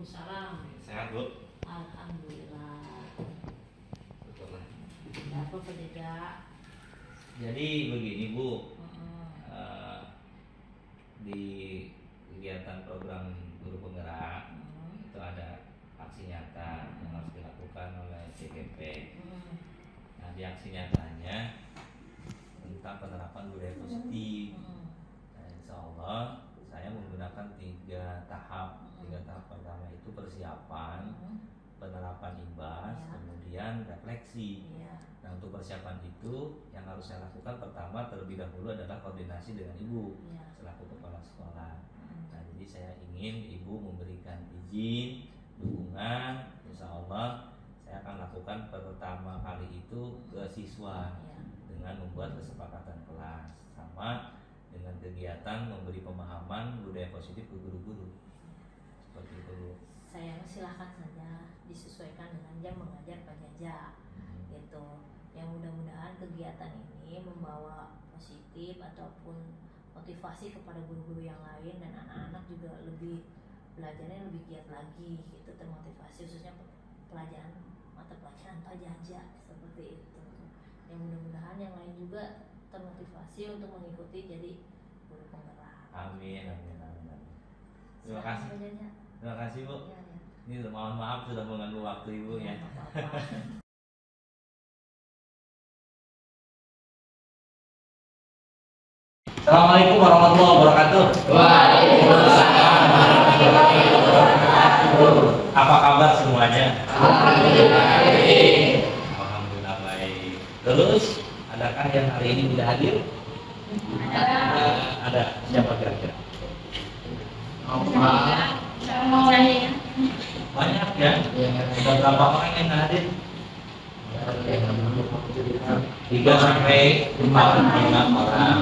Waalaikumsalam. Sehat, Bu? Alhamdulillah. Betul lah. Apa Pendeta? Jadi begini, Bu. Heeh. Di kegiatan program guru penggerak Heeh. itu ada aksi nyata yang harus dilakukan oleh CGP. Heeh. Nah, di aksi nyatanya tentang penerapan budaya positif. Heeh. Nah, insya Allah saya menggunakan 3 tahap. 3 tahap pertama itu persiapan, Heeh. penerapan imbas, Ya. kemudian refleksi. Iya. Nah, untuk persiapan itu yang harus saya lakukan pertama terlebih dahulu adalah koordinasi dengan ibu Iya. selaku kepala sekolah. Heeh. Nah, jadi saya ingin ibu memberikan izin, dukungan, insya Allah saya akan lakukan pertama kali itu ke siswa Iya. dengan membuat kesepakatan kelas sama dengan kegiatan memberi pemahaman budaya positif ke guru-guru. Seperti itu, Bu. Saya silahkan saja disesuaikan dengan jam mengajar Pak Jaja gitu. Yang mudah-mudahan kegiatan ini membawa positif ataupun motivasi kepada guru-guru yang lain dan anak-anak juga lebih belajarnya lebih giat lagi gitu, termotivasi khususnya pelajaran mata pelajaran Pak Jaja seperti itu. Yang mudah-mudahan yang lain juga termotivasi untuk mengikuti jadi guru penggerak. Amin, amin, amin, amin. Terima Silakan, kasih. Pak Jaja. Terima kasih, Bu. Ya, ya. Ini mohon maaf sudah mengganggu waktu Ibu ya. Nggak apa-apa. Assalamualaikum warahmatullahi wabarakatuh. Waalaikumsalam warahmatullahi wabarakatuh. Apa kabar semuanya? Alhamdulillah baik. Alhamdulillah baik. Terus, adakah yang hari ini tidak hadir? Ada. Siapa kira-kira? Banyak ya? Ada berapa orang yang nggak hadir? 3 sampai 5 orang.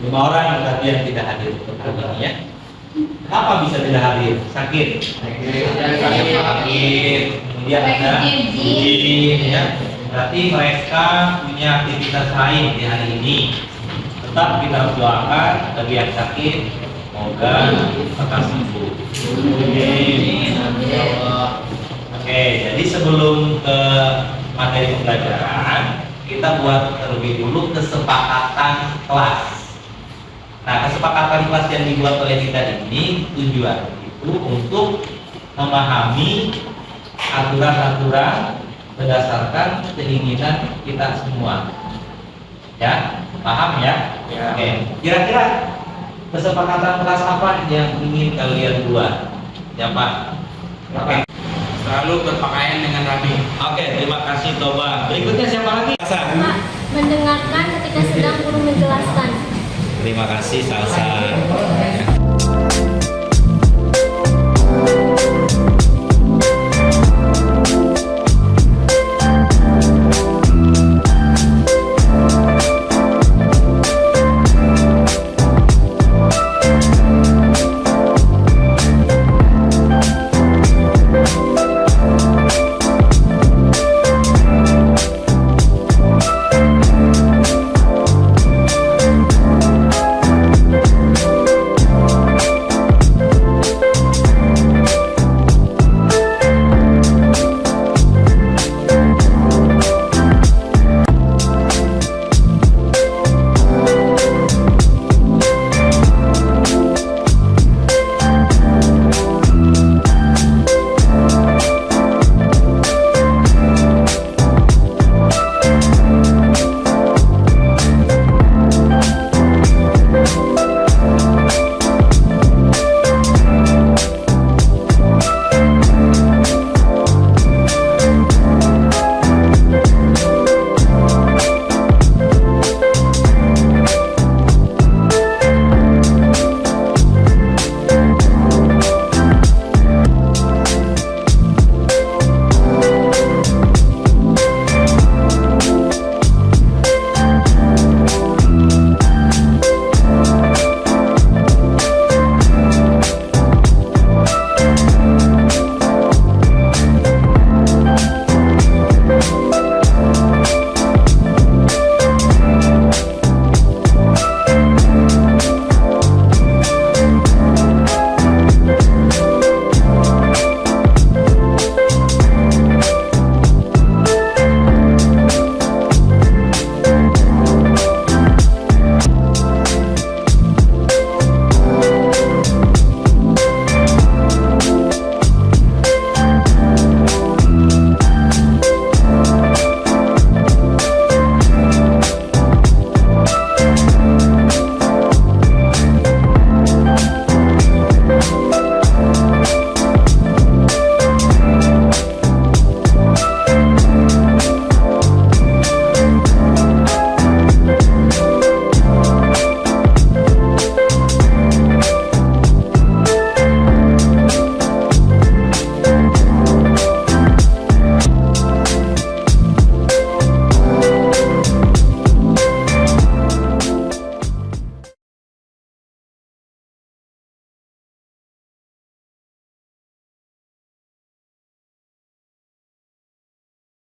5 orang yang berarti yang tidak hadir hari ini ya. Kenapa bisa tidak hadir? Sakit. Sakit. Kemudian ada izin ya. Berarti mereka punya aktivitas lain di hari ini. Tetap kita harus doakan bagi yang sakit, semoga lekas sembuh. Oke, jadi sebelum ke materi pembelajaran, kita buat terlebih dulu kesepakatan kelas. Nah, kesepakatan kelas yang dibuat oleh kita ini tujuan itu untuk memahami aturan-aturan berdasarkan keinginan kita semua. Ya, paham ya? Ya. Oke. Kira-kira kesepakatan kelas apa yang ingin kalian buat? Ya, Pak. Oke. Selalu berpakaian dengan rapi. Oke, terima kasih Toba. Berikutnya siapa lagi? Salsa. Pak, mendengarkan ketika sedang guru menjelaskan. Terima kasih Salsa. Ya.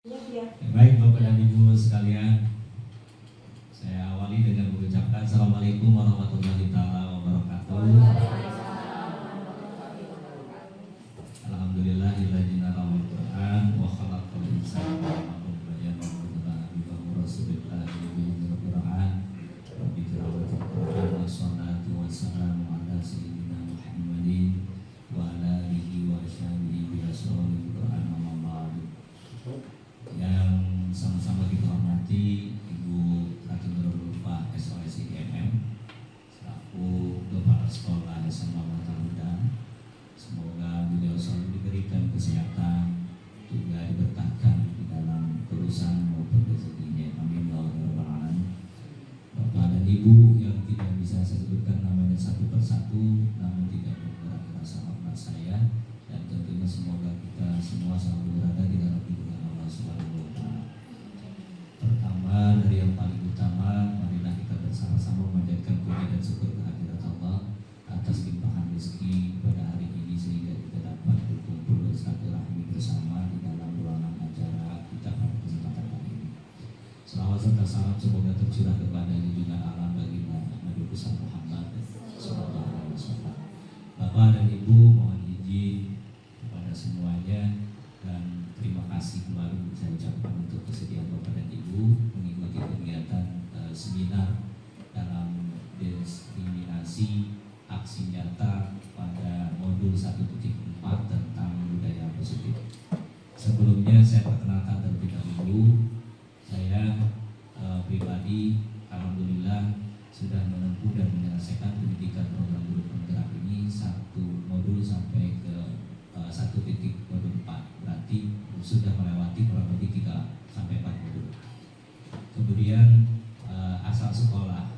Baik Bapak dan Ibu sekalian, saya awali dengan mengucapkan Assalamualaikum warahmatullahi wabarakatuh. Alhamdulillahilladzi nazzala Al-Qur'an wa khalaqal insana wa bayyana lahu rasulillahi bil Qur'an wa bi tilawatil Qur'an wa salatu wassalamu ala sayyidina Muhammadin wa ala alihi wa sahbihi bi asraril Qur'an wa ba'du. Yang sama-sama kita hormati Ibu Ratu Nurul Ulfa SOS IMM selaku Kepala Sekolah SMA Mataruda. Semoga beliau selalu diberikan kesehatan, juga diberkahkan di dalam urusan maupun rezekinya. Amin ya rabbal alamin. Bapak dan Ibu yang tidak bisa saya sebutkan namanya satu persatu, namun tidak bergerak rasa hormat saya, dan tentunya semoga kita semua selalu berada di dalam lindungan Allah Subhanahu wa taala. Pertama, dari yang paling utama, marilah kita bersama-sama memanjatkan puji dan syukur kehadirat Allah atas limpahan rezeki pada hari ini sehingga kita dapat berkumpul bersilaturahmi bersama di dalam ruangan acara kita pada kesempatan kali ini. Selawat serta salam semoga tercurah kepada junjungan alam baginda Nabi besar Muhammad sallallahu alaihi wasallam. Bapak dan Ibu, mohon izin kepada semuanya dan terima kasih kembali saya ucapkan untuk kesediaan Bapak dan Ibu mengikuti kegiatan seminar dalam diskriminasi aksi nyata pada modul 1.4 tentang budaya positif. Sebelumnya saya perkenalkan terlebih dahulu, saya pribadi alhamdulillah sudah menempuh dan menyelesaikan pendidikan program guru penggerak ini satu modul sampai ke 1.4, berarti sudah melewati kurang lebih 3 sampai 4 modul. Kemudian asal sekolah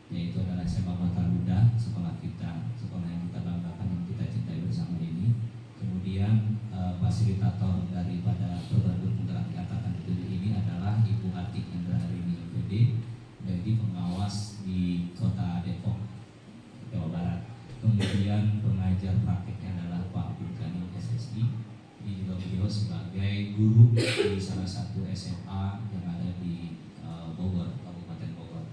yaitu adalah SMA Mataruda, sekolah kita, sekolah yang kita banggakan, yang kita cintai bersama ini. Kemudian fasilitator daripada program guru penggerak angkatan 7 ini adalah Ibu Atik Indraharini MPD, jadi pengawas di Kota Depok, Jawa Barat. Kemudian pengajar prakteknya adalah Pak Abdul Ghani SSI. Ini juga beliau sebagai guru di salah satu SMA yang ada di Bogor, Kabupaten Bogor.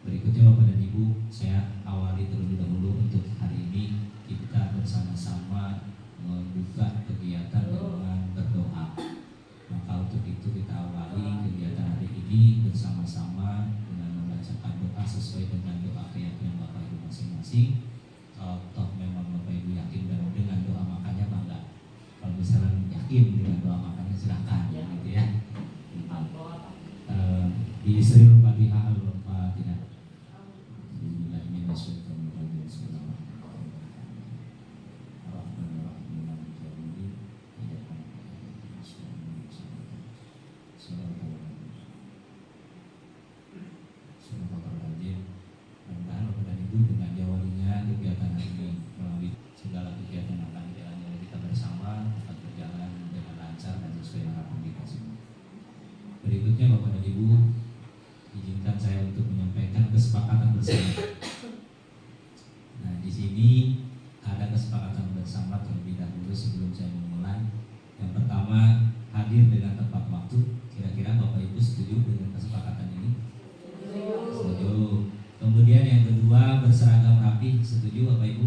Berikutnya Bapak dan Ibu, saya awali terlebih dahulu untuk hari ini kita bersama-sama membuka kegiatan dengan berdoa. Maka untuk itu kita awali kegiatan hari ini bersama-sama dengan membacakan doa sesuai dengan doa keyakinan Bapak Ibu masing-masing. Toh memang Bapak Ibu yakin dan dengan doa makanya bangga. Kalau misalnya yakin dengan doa makanya silahkan ya, gitu ya. Di Sri Al-Fatihah Al-Fatihah. Mudah-mudahan Bapak dan Ibu dengan diawalinya kegiatan hari ini melalui segala kegiatan yang akan dijalani oleh kita bersama dapat berjalan dengan lancar dan sesuai harapan kita semua. Berikutnya Bapak dan Ibu, izinkan saya untuk menyampaikan kesepakatan bersama. Nah, di sini ada kesepakatan bersama terlebih dahulu sebelum saya memulai. Yang pertama, hadir dengan tepat waktu. Kira-kira Bapak Ibu setuju dengan kesepakatan ini? Setuju. Kemudian yang kedua, berseragam rapi. Setuju Bapak Ibu?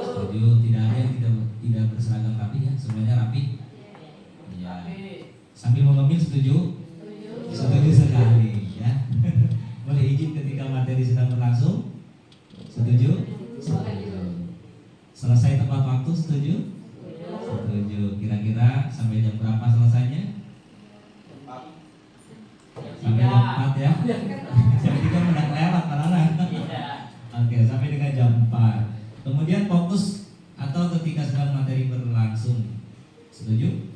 Setuju. Tidak ada yang tidak berseragam rapi ya? Semuanya rapi? Iya. Sambil mengemil setuju? Setuju sekali ya. Boleh izin ketika materi sedang berlangsung? Setuju? Setuju. Selesai tepat waktu? Setuju? Setuju. Kira-kira sampai jam berapa selesainya? Sampai jam 4 ya? Jam 3 menang lewat anak-anak. Oke, sampai dengan jam 4. Kemudian fokus atau ketika sedang materi berlangsung. Setuju?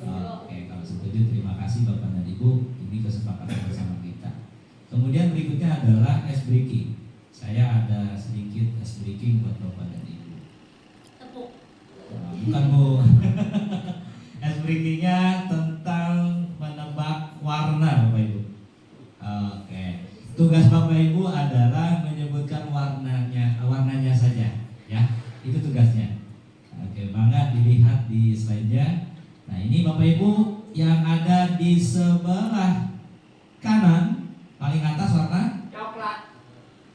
Oke, kalau setuju terima kasih Bapak dan Ibu. Ini kesepakatan bersama kita. Kemudian berikutnya adalah ice breaking. Saya ada sedikit ice breaking buat Bapak dan Ibu. Tepuk. Bukan Bu. Ice breakingnya tentang menebak warna Bapak Ibu. Oke. Tugas Bapak Ibu adalah menyebutkan warnanya saja, ya. Itu tugasnya. Oke, mangga dilihat di slide-nya. Nah, ini Bapak Ibu yang ada di sebelah kanan paling atas warna Coklat.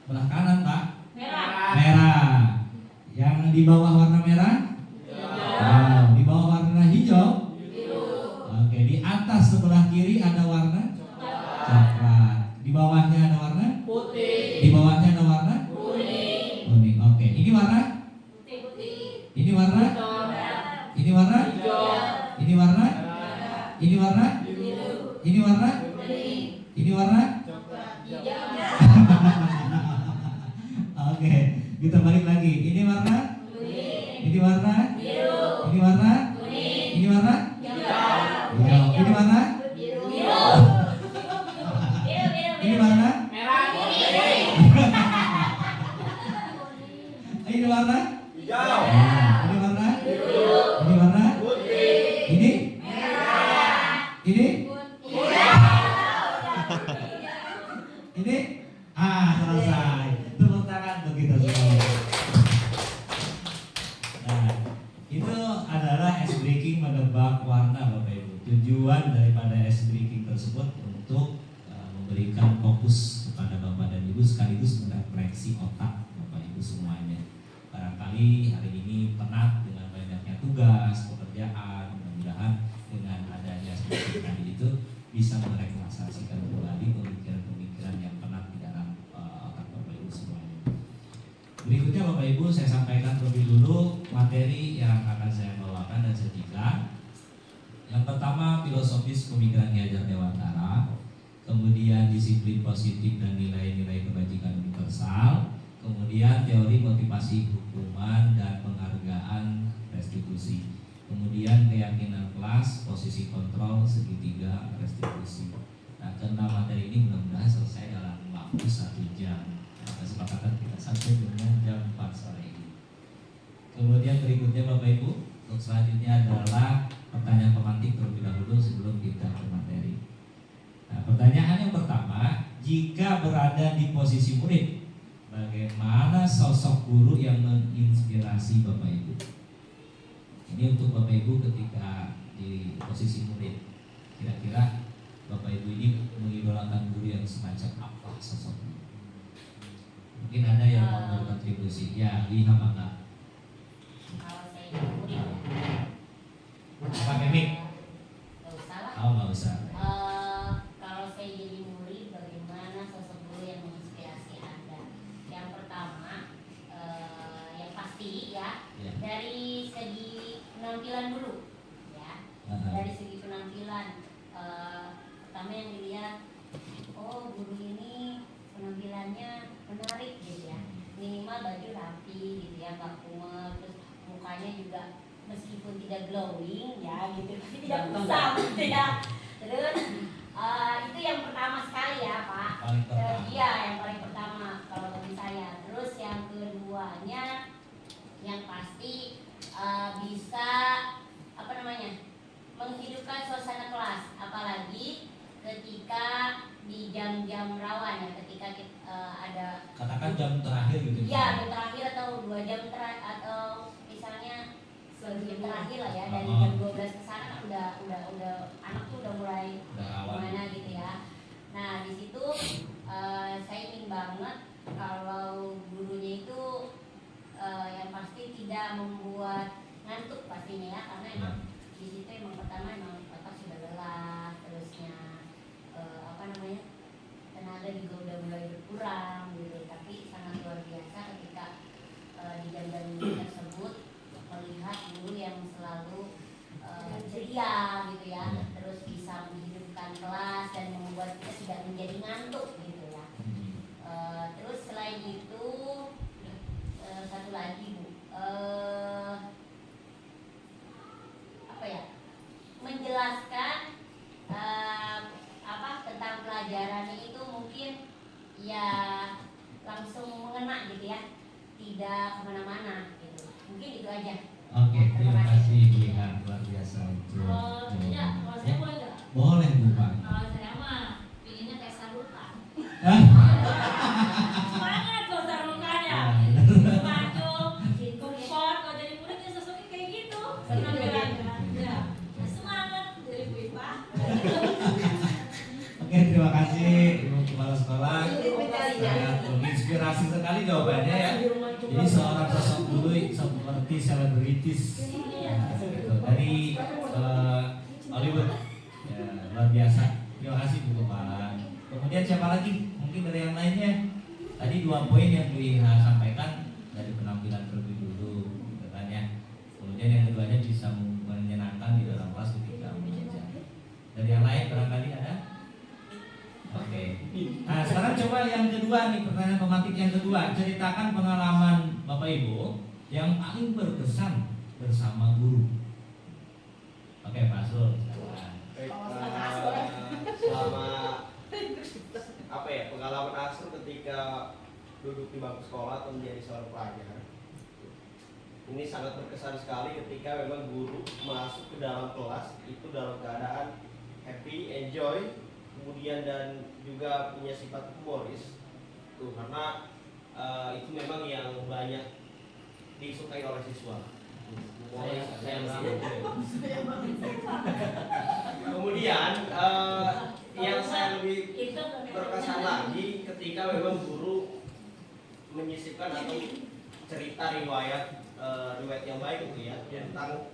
sebelah kanan, Pak. Merah. Merah. Yang di bawah warna merah? Wow, di bawah warna hijau? Oke, di atas sebelah kiri ada warna coklat. Di bawahnya ada warna Putih. Di bawahnya ada warna Kuning. kuning. Oke, ini warna? Putih. Ini warna? Ini warna? Hijau. Ini warna? Ini warna? Biru. Ini warna? Ini warna? Oke, kita balik lagi. Ini warna? Ini warna? Ini warna? Ini warna? Hijau. Ini warna? Ini warna? Merah. Ini warna? Hijau. Nah, ini warna? Ini warna? Putih. Ini? Ini? Ini? Selesai. Tepuk tangan untuk kita semua. Nah, itu adalah ice breaking menebak warna, Bapak Ibu. Tujuan daripada ice breaking tersebut untuk memberikan fokus kepada Bapak dan Ibu sekaligus merefleksi otak Bapak Ibu semuanya. Barangkali hari ini penat dengan banyaknya tugas, pekerjaan, mudah-mudahan dengan adanya ice breaking tadi itu bisa merelaksasikan kembali pemikiran-pemikiran yang penat di dalam otak Bapak Ibu semuanya. Berikutnya Bapak Ibu saya sampaikan terlebih dulu materi yang akan saya bawakan dan setika. Yang pertama filosofis pemikiran Ki Hajar Dewantara, kemudian disiplin positif dan nilai-nilai kebajikan universal, kemudian teori motivasi hukuman dan penghargaan restitusi, kemudian keyakinan kelas, posisi kontrol, segitiga restitusi. Nah, keenam materi ini mudah-mudahan selesai dalam waktu 1 jam. Kesepakatan kita sampai dengan jam 4 sore ini. Kemudian berikutnya Bapak Ibu, untuk selanjutnya adalah pertanyaan pemantik terlebih dahulu sebelum kita ke materi. Nah, pertanyaan yang pertama, jika berada di posisi murid, bagaimana sosok guru yang menginspirasi Bapak Ibu? Ini untuk Bapak Ibu ketika di posisi murid. Kira-kira Bapak Ibu ini mengidolakan guru yang semacam apa sosoknya? Mungkin ada yang mau berkontribusi. Ya, Liha Mangga. Kalau saya jadi murid, Pakai mic. nggak usah lah. Oh, nggak usah. Kalau saya jadi murid, bagaimana sosok guru yang menginspirasi Anda? Yang pertama, yang pasti ya, Ya. dari segi penampilan dulu, ya. Dari segi penampilan, pertama yang dilihat, oh guru ini penampilannya menarik gitu ya. Minimal baju rapi gitu ya, nggak kumet, terus mukanya juga meskipun tidak glowing ya gitu, tapi tidak kusam gitu ya. Terus itu yang pertama sekali ya Pak. Paling pertama. Iya, yang paling pertama kalau bagi saya. Terus yang keduanya yang pasti bisa apa namanya, menghidupkan suasana kelas, apalagi ketika di jam-jam rawan ya, ketika ada Katakan jam terakhir gitu. ya jam terakhir atau 2 jam terakhir atau misalnya jam terakhir lah ya, dari jam 12 ke sana kan udah anak tuh udah mulai Udah rawan. gimana gitu ya. Nah di situ saya ingin banget kalau gurunya itu yang pasti tidak membuat ngantuk pastinya ya, karena emang di situ emang pertama emang otak sudah lelah, terusnya apa namanya, tenaga juga udah mulai berkurang gitu. Tapi sangat luar biasa ketika di jam-jam tersebut melihat guru yang selalu ceria gitu ya, terus bisa menghidupkan kelas dan membuat kita tidak menjadi ngantuk gitu ya. Terus selain itu satu lagi Bu, apa ya, menjelaskan apa tentang pelajarannya itu mungkin ya langsung mengena gitu ya, tidak kemana-mana gitu. Mungkin itu aja. Oke, terima kasih Bu Liha, luar biasa itu. Kalau tidak, kalau saya boleh nggak? Boleh Bu Pak. Kalau saya mah pinginnya kayak Sarukan. Hah? Semangat loh Sarukanya. Maju, kumpul, kalau jadi murid ya sosoknya kayak gitu. Penampilannya. Ya, semangat. inspirasi sekali jawabannya ya. Jadi seorang sosok guru seperti selebritis gitu, dari Hollywood ya, luar biasa. Terima kasih Bu Kepala. Kemudian siapa lagi? Mungkin dari yang lainnya. Tadi 2 poin yang disampaikan dari penampilan terlebih dulu, gitu kan ya. Kemudian yang keduanya bisa menyenangkan di dalam kelas ketika mengajar. Dari yang lain barangkali ada? Oke. Nah sekarang coba yang kedua nih, pertanyaan pemantik yang kedua. Ceritakan pengalaman Bapak Ibu yang paling berkesan bersama guru. Oke Pak Sul. Baik, selama apa ya, pengalaman Asrul ketika duduk di bangku sekolah atau menjadi seorang pelajar, ini sangat berkesan sekali ketika memang guru masuk ke dalam kelas itu dalam keadaan happy, enjoy, kemudian dan juga punya sifat humoris tuh, karena itu memang yang banyak disukai oleh siswa. Kemudian yang saya lebih berkesan lagi ketika memang guru menyisipkan atau cerita riwayat yang baik gitu ya tentang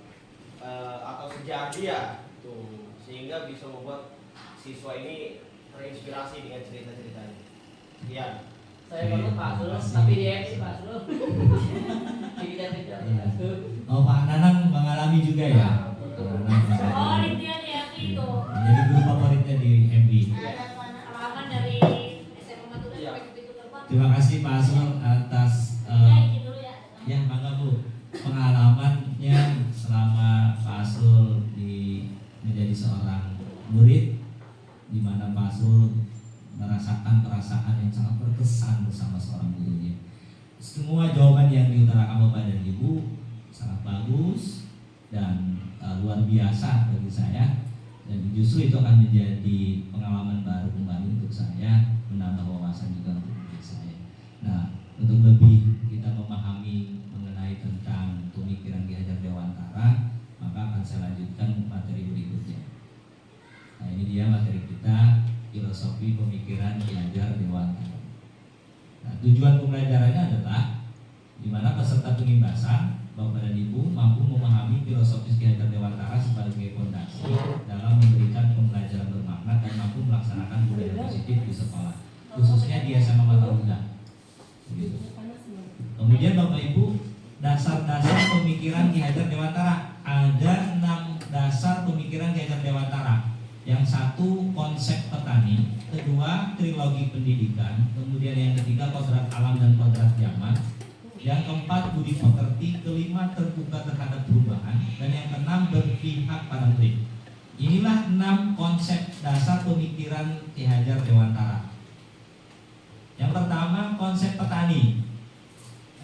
atau sejarah dia tuh, sehingga bisa membuat siswa ini terinspirasi dengan cerita-ceritanya. Iya. Saya baru Pak Sul, tapi di MC Pak Sul. Tidak. Oh Pak Nanang mengalami juga ya. Oh, dia di FI itu. Jadi guru favoritnya di MI. Ada pengalaman dari SMA Matuda sampai ke pintu gerbang. Terima kasih Pak Asrul atas Ya, izin dulu ya. ya bangga Bu pengalamannya selama Pak Asrul menjadi seorang murid, di mana Pak Asrul merasakan perasaan yang sangat berkesan bersama seorang gurunya. Semua jawaban yang diutarakan Bapak dan Ibu sangat bagus dan luar biasa bagi saya, dan justru itu akan menjadi pengalaman baru kembali untuk saya, menambah wawasan juga untuk diri saya. Nah, untuk lebih kita memahami mengenai tentang pemikiran Ki Hajar Dewantara, maka akan saya lanjutkan materi berikutnya. Nah, ini dia materi kita, filosofi pemikiran Ki Hajar Dewantara. Nah, tujuan pembelajarannya adalah di mana peserta pengimbasan, Bapak dan Ibu mampu memahami filosofis Ki Hajar Dewantara sebagai fondasi dalam memberikan pembelajaran bermakna dan mampu melaksanakan budaya positif di sekolah, khususnya di SMA Mataruda. Begitu. Kemudian Bapak Ibu, dasar-dasar pemikiran Ki Hajar Dewantara, ada 6 dasar pemikiran Ki Hajar Dewantara. Yang satu konsep petani, kedua trilogi pendidikan, kemudian yang ketiga kodrat alam dan kodrat zaman, yang keempat budi pekerti, kelima terbuka terhadap perubahan, dan yang keenam berpihak pada murid. Inilah 6 konsep dasar pemikiran Ki Hajar Dewantara. Yang pertama konsep petani,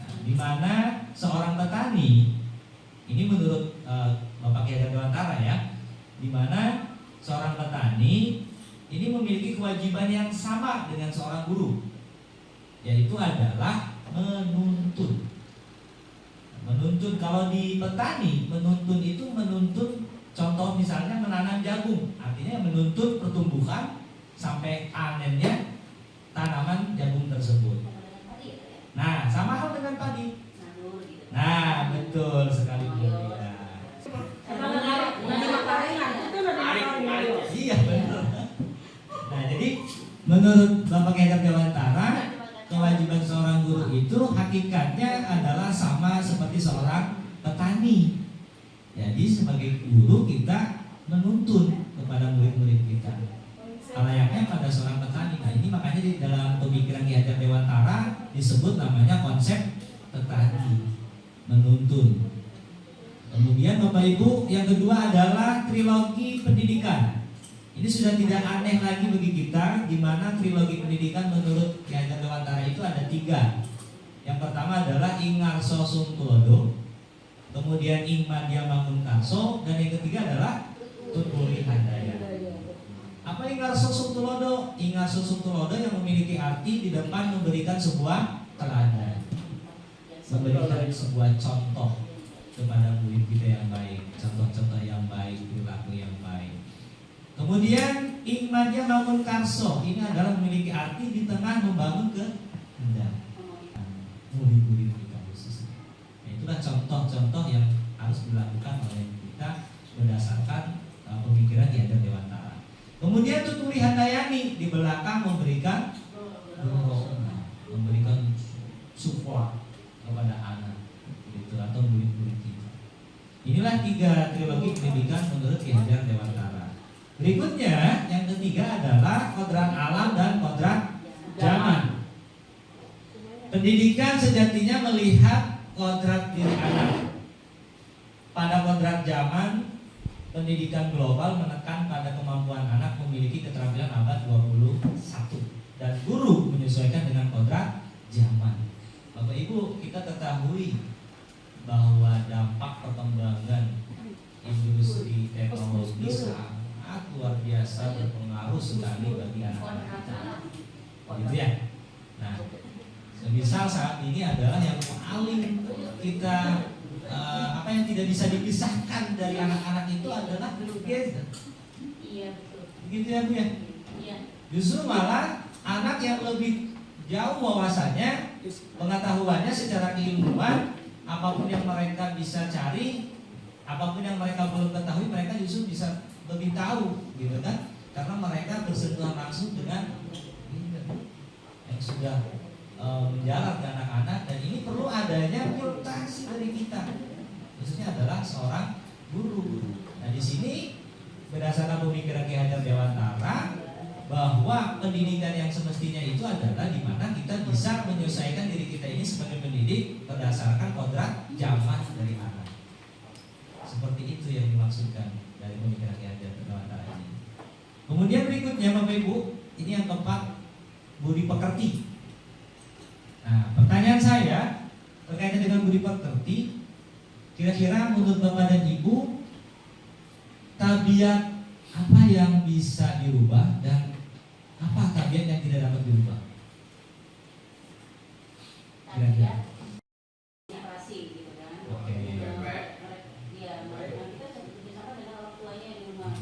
nah, di mana seorang petani ini menurut Bapak Ki Hajar Dewantara ya, di mana seorang petani ini memiliki kewajiban yang sama dengan seorang guru, yaitu adalah menuntun. Menuntun, kalau di petani, menuntun itu menuntun, contoh misalnya menanam jagung, artinya menuntun pertumbuhan sampai panennya tanaman jagung tersebut. Nah, sama hal dengan padi. Nah, betul sekali Bu Lia. Iya benar. Nah, jadi menurut Bapak Ki Hajar Dewantara, kewajiban seorang guru itu hakikatnya adalah sama seperti seorang petani. Jadi sebagai guru kita menuntun kepada murid-murid kita, layaknya pada seorang petani. Nah, ini makanya di dalam pemikiran Ki Hajar Dewantara disebut namanya konsep petani, menuntun. Kemudian Bapak Ibu, yang kedua adalah trilogi pendidikan. Ini sudah tidak aneh lagi bagi kita, di mana trilogi pendidikan menurut Ki Hajar Dewantara itu ada 3. Yang pertama adalah Ingarso Sungtulodo, kemudian Ing Madya Mangunkarso, dan yang ketiga adalah Tutpuri Handaya. Apa Ingarso Sungtulodo? Ingarso Sungtulodo yang memiliki arti di depan memberikan sebuah teladan, memberikan sebuah contoh kepada murid kita yang baik, contoh-contoh yang baik, perilaku yang baik. Kemudian Ing Madya Mangunkarso ini adalah memiliki arti di tengah membangun kehendak. murid-murid khusus. Nah, itulah contoh-contoh yang harus dilakukan oleh kita berdasarkan pemikiran Ki Hajar Dewantara. Kemudian Tuturi Handayani di belakang memberikan memberikan support kepada anak gitu, atau murid-murid kita. Inilah 3 trilogi pendidikan menurut Ki Hajar Dewantara. Berikutnya yang ketiga adalah kodrat alam dan kodrat zaman. Pendidikan sejatinya melihat kodrat diri anak. Pada kodrat zaman, pendidikan global menekan pada kemampuan anak memiliki keterampilan abad 21 dan guru menyesuaikan dengan kodrat zaman. Bapak Ibu, kita ketahui bahwa dampak perkembangan industri teknologi sangat luar biasa berpengaruh sekali bagi anak-anak kita, gitu ya. Nah, semisal saat ini adalah yang paling kita yang tidak bisa dipisahkan dari anak-anak itu adalah gadget. Iya betul. Gitu ya Bu ya. Iya. Justru malah anak yang lebih jauh wawasannya, pengetahuannya secara keilmuan, apapun yang mereka bisa cari, apapun yang mereka belum ketahui, mereka justru bisa lebih tahu, gitu kan? Karena mereka bersentuhan langsung dengan yang sudah menjalar ke anak-anak, dan ini perlu adanya pilotasi dari kita, khususnya adalah seorang guru. Nah, di sini berdasarkan pemikiran Ki Hajar Dewantara bahwa pendidikan yang semestinya itu adalah di mana kita bisa menyesuaikan diri kita ini sebagai pendidik berdasarkan kodrat zaman dari anak. Seperti itu yang dimaksudkan dari pemikiran Ki Hajar Dewantara ini. Kemudian berikutnya Bapak Ibu, ini yang keempat, budi pekerti. Nah, pertanyaan saya terkait dengan budi pekerti, kira-kira menurut Bapak dan Ibu, tabiat apa yang bisa dirubah dan apa tabiat yang tidak dapat dirubah? Kira-kira. Operasi gitu kan. Oke. Iya, kita bekerjasama dengan orang tuanya di rumah.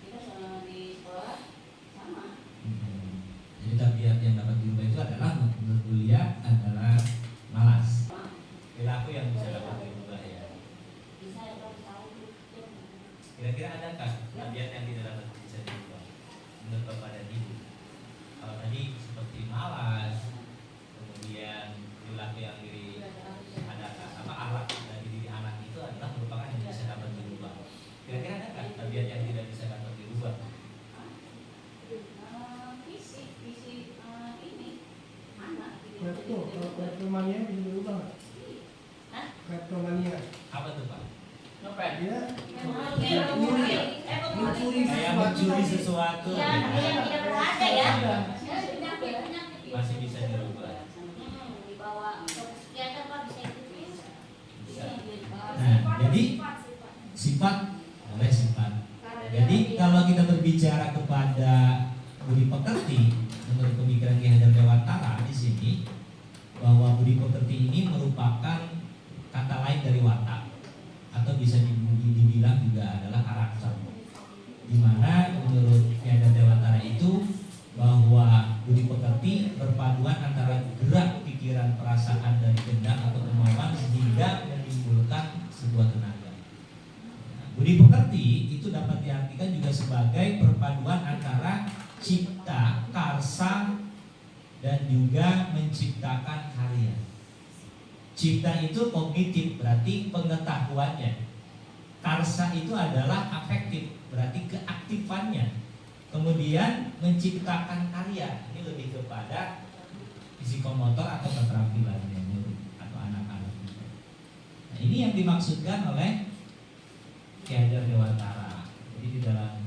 Kita selama di sekolah sama. Jadi tabiat yang dapat dirubah itu adalah menurut kuliah adalah malas. Perilaku yang bisa dapat dirubah ya. Bisa kalau tahu. Kira-kira adakah tabiat yang tidak dapat bisa dirubah menurut Bapak dan Ibu? Kalau tadi seperti malas, kemudian perilaku yang akhlak dari diri anak itu adalah merupakan yang bisa dapat dirubah. Kira-kira adakah tabiat yang tidak bisa dapat dirubah? Fisik ini anak. Kleptomania bisa berubah nggak? Hah? Kleptomania. Apa tuh Pak? Dia Kayak mencuri sesuatu. Iya, yang tidak berada ya. Masih bisa dirubah. Dibawa ke psikiater Pak, bisa itu Bisa. Nah, jadi sifat oleh sifat. Jadi kalau kita berbicara kepada budi pekerti, menurut pemikiran Ki Hajar Dewantara di sini, bahwa budi pekerti ini merupakan kata lain dari watak, atau bisa dibilang juga adalah karakter. Di mana menurut Ki Hajar Dewantara itu bahwa budi pekerti berpaduan antara gerak pikiran, perasaan, dan kehendak atau kemauan sehingga menimbulkan sebuah tenaga. Budi pekerti itu dapat diartikan juga sebagai perpaduan antara cipta, karsa, dan juga menciptakan karya. Cipta itu kognitif, berarti pengetahuannya. Karsa itu adalah afektif, berarti keaktifannya. Kemudian menciptakan karya, ini lebih kepada psikomotor atau keterampilannya atau anak-anak. Nah, ini yang dimaksudkan oleh Ki Hajar Dewantara. Jadi di dalam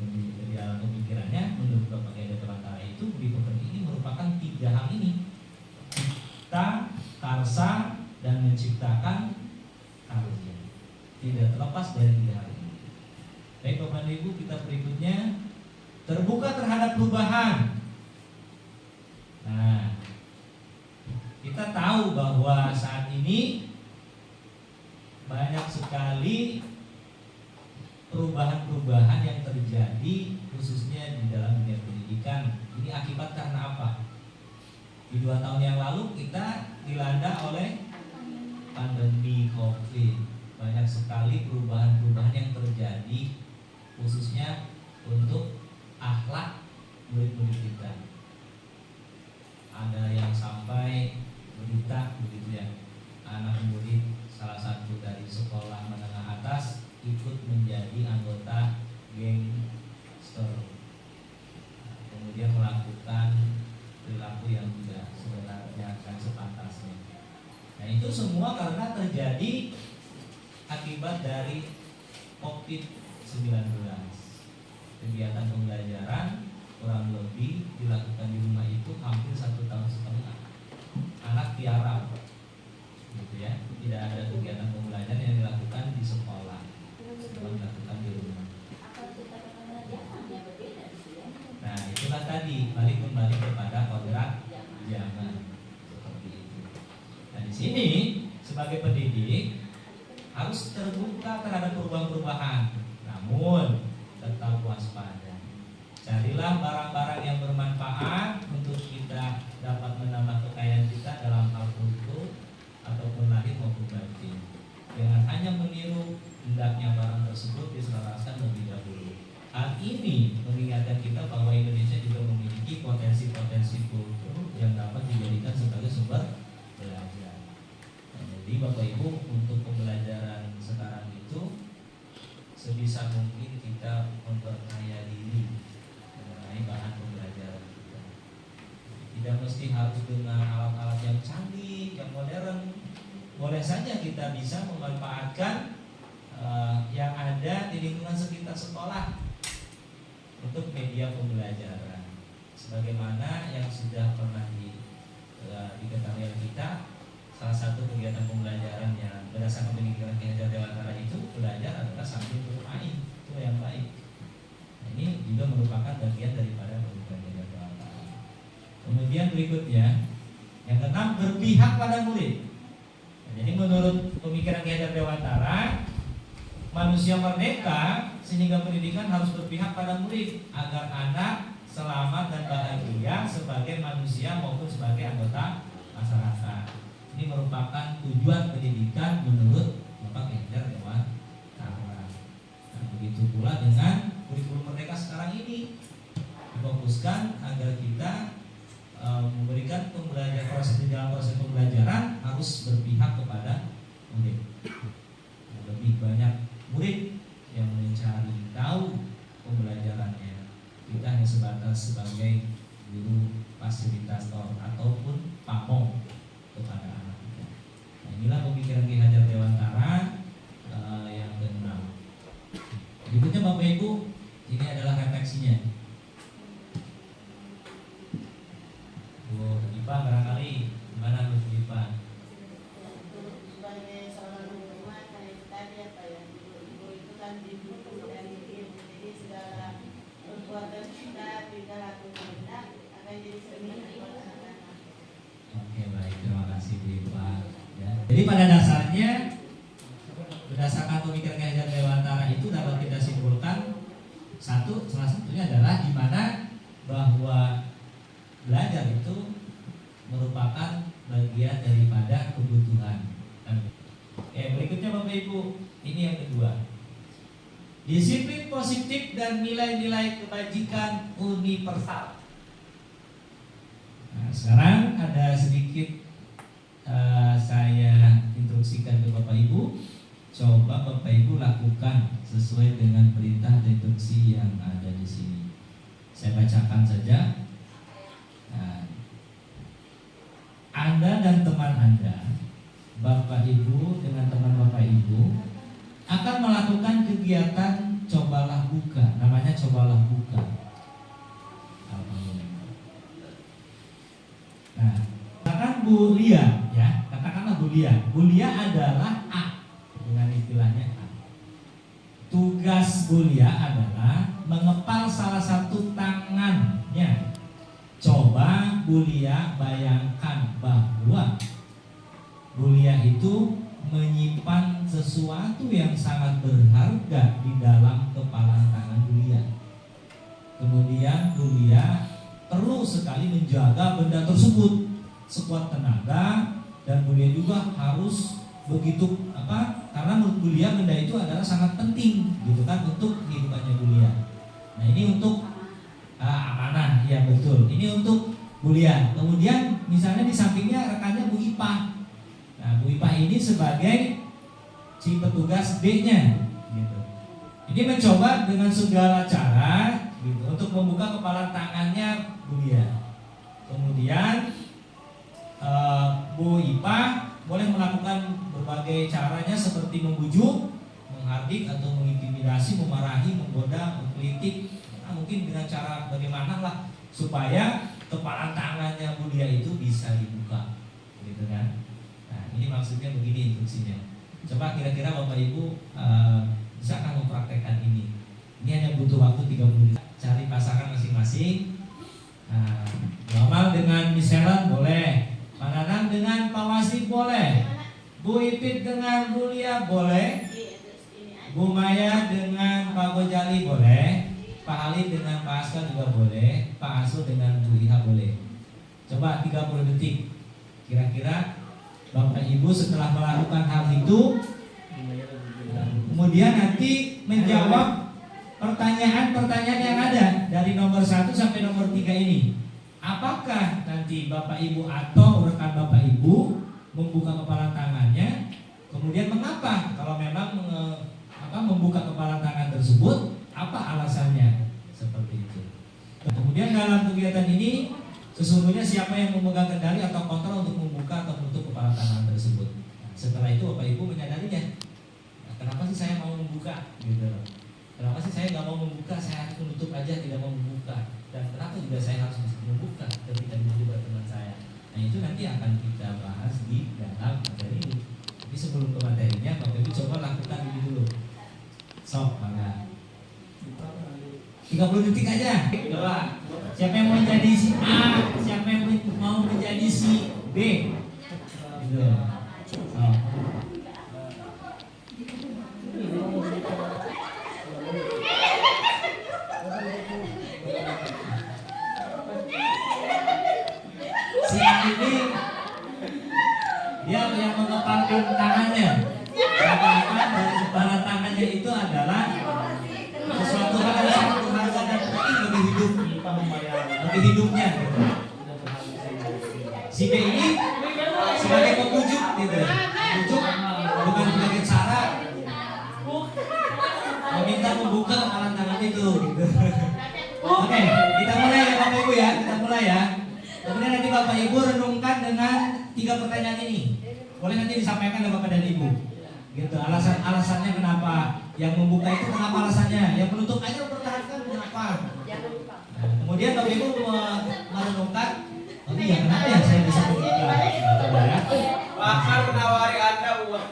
pemikirannya menurut Bapak Ki Hajar Dewantara itu budi pekerti ini merupakan 3 hal ini: cipta, karsa, dan menciptakan karya. Tidak terlepas dari 3 hal ini. Baik Bapak dan Ibu, kita berikutnya terbuka terhadap perubahan. Nah, kita tahu bahwa saat ini banyak sekali perubahan-perubahan yang terjadi khususnya di dalam dunia pendidikan. Ini akibat karena apa? Di 2 tahun yang lalu kita dilanda oleh pandemi COVID, banyak sekali perubahan-perubahan yang terjadi khususnya untuk akhlak murid-murid kita. Ada yang sampai berita begitu ya, anak murid salah satu dari sekolah menengah atas ikut menjadi anggota gangster, kemudian melakukan perilaku yang tidak sebenarnya dan sepantasnya. Nah itu semua karena terjadi akibat dari COVID-19. Kegiatan pembelajaran kurang lebih dilakukan di rumah itu hampir 1,5 tahun. Anak tiarap, gitu ya. Tidak ada kegiatan pembelajaran yang dilakukan di sekolah, cuma dilakukan di rumah. Nah itulah tadi balik kembali kepada kodrat zaman seperti itu. Nah di sini sebagai pendidik harus terbuka terhadap perubahan-perubahan, namun tetap waspada. Carilah barang-barang yang bermanfaat untuk kita dapat menambah kekayaan kita dalam hal kultur ataupun lahir maupun batin. Jangan hanya meniru, hendaknya barang tersebut diselaraskan lebih dahulu. Hal ini mengingatkan kita bahwa Indonesia juga memiliki potensi-potensi kultur yang dapat dijadikan sebagai sumber belajar. Jadi Bapak Ibu, untuk pembelajaran sekarang itu sebisa mungkin kita memperkaya diri mengenai bahan pembelajaran kita. Tidak mesti harus dengan alat-alat yang canggih, yang modern. Boleh saja kita bisa memanfaatkan yang ada di lingkungan sekitar sekolah untuk media pembelajaran. Sebagaimana yang sudah pernah diketahui kita, salah satu kegiatan pembelajaran yang berdasarkan pemikiran Ki Hajar Dewantara itu belajar adalah sambil bermain, itu yang baik. Nah, ini juga merupakan bagian daripada pemikiran Ki Hajar Dewantara. Kemudian berikutnya, yang keenam, berpihak pada murid. Nah, jadi menurut pemikiran Ki Hajar Dewantara, manusia merdeka sehingga pendidikan harus berpihak pada murid agar anak selamat dan bahagia sebagai manusia maupun sebagai anggota masyarakat. Ini merupakan tujuan pendidikan menurut Bapak Ki Hajar Dewantara. Nah, begitu pula dengan kurikulum merdeka sekarang ini difokuskan agar kita memberikan pembelajaran dalam proses pembelajaran harus berpihak kepada murid. Lebih banyak murid yang mencari tahu pembelajarannya. Kita hanya sebatas sebagai guru fasilitator ataupun pamong kepada anak kita. Nah, inilah pemikiran Ki Hajar Dewantara yang ke-6. Berikutnya Bapak Ibu, ini adalah refleksinya. Bu Ipa barangkali gimana Bu Ipa? Sebagai seorang rumah kayak tadi apa ya, ibu itu kan didukung dan jadi segala perbuatan kita tidak lakukan akan jadi cermin buat anak-anak. Oke, baik, terima kasih Bu Ipa. Ya. Jadi pada dasarnya berdasarkan pemikiran Ki Hajar Dewantara itu dapat kita simpulkan salah satunya adalah di mana bahwa belajar itu merupakan bagian daripada kebutuhan. Oke, berikutnya Bapak Ibu, ini yang kedua. Disiplin positif dan nilai-nilai kebajikan universal. Nah, sekarang ada sedikit saya instruksikan ke Bapak Ibu. Coba Bapak Ibu lakukan sesuai dengan perintah dan instruksi yang ada di sini. Saya bacakan saja. Nah, Anda dan teman Anda, Bapak Ibu dengan teman Bapak Ibu akan melakukan kegiatan cobalah buka. Namanya cobalah buka. Nah, katakan Bu Lia, ya, katakanlah Bu Lia. Bu Lia adalah A dengan istilahnya A. Tugas Bu Lia adalah mengepal salah satu tangannya. Coba Bu Lia bayangkan bahwa Bu Lia itu menyimpan sesuatu yang sangat berharga di dalam kepalan tangan Bu Lia. Kemudian Bu Lia perlu sekali menjaga benda tersebut sekuat tenaga, dan Bu Lia juga harus begitu karena menurut Bulia benda itu adalah sangat penting gitu kan untuk kehidupannya Bulia. Nah ini untuk amanah, ya betul. Ini untuk Bulia. Kemudian misalnya di sampingnya rekannya Bu Ipah. Nah Bu Ipah ini sebagai si petugas D-nya gitu. Ini mencoba dengan segala cara gitu, untuk membuka kepala tangannya Bulia. Kemudian Bu Ipah boleh melakukan berbagai caranya seperti membujuk, menghardik atau mengintimidasi, memarahi, menggoda, mengkritik. Nah, mungkin dengan cara bagaimana lah supaya kepala tangannya Bulia itu bisa dibuka, gitu kan? Nah ini maksudnya begini instruksinya. Coba kira-kira Bapak Ibu bisakah mempraktekkan ini? Ini hanya butuh waktu 30 menit. Cari pasangan masing-masing. Nah, Amal dengan Miselan boleh, Pak Nanang dengan Pak Wasip boleh, Bu Ipit dengan Bulia boleh, Bu Maya dengan Pak Gojali boleh, Pak Ali dengan Pak Aska juga boleh, Pak Asu dengan Bu Iha boleh. Coba 30 detik. Kira-kira Bapak Ibu setelah melakukan hal itu, kemudian nanti menjawab pertanyaan-pertanyaan yang ada dari nomor 1 sampai nomor 3 ini. Apakah nanti Bapak Ibu atau rekan Bapak Ibu membuka kepala tangannya? Kemudian mengapa? Kalau memang membuka kepala tangan tersebut, apa alasannya? Seperti itu. Kemudian dalam kegiatan ini sesungguhnya siapa yang memegang kendali atau kontrol untuk membuka atau menutup kepala tangan tersebut. Nah, setelah itu Bapak Ibu menyadarinya. Nah, kenapa sih saya mau membuka? Gitu loh. Kenapa sih saya nggak mau membuka? Saya harus menutup aja, tidak mau membuka. Dan kenapa juga saya harus membuka ketika dibuat teman saya? Nah itu nanti akan kita bahas di dalam materi ini. Jadi sebelum ke materinya, Bapak Ibu coba lakukan ini dulu. Sok, maka 30 detik aja. Coba. Siapa yang mau menjadi si A? Siapa yang mau menjadi si B? Gitu. So. Si A ini dia yang mengepalkan tangannya. Mengepalkan dari kepala tangannya itu adalah sesuatu hal yang sangat berharga dan penting bagi hidup, bagi hidupnya. Si B ini sebagai pemujuk gitu, pemujuk bukan sebagai cara meminta membuka kepala tangan itu. Gitu. Oke, kita mulai ya Bapak Ibu ya, kita mulai ya. Kemudian nanti Bapak Ibu renungkan dengan 3 pertanyaan ini. Boleh nanti disampaikan oleh Bapak dan Ibu. Gitu, alasannya kenapa, yang membuka itu kenapa alasannya, yang menutup aja mempertahankan kenapa. Nah, kemudian Bapak Ibu merenungkan, oh iya kenapa ya saya bisa membuka. Ya. Bahkan menawari Anda uang.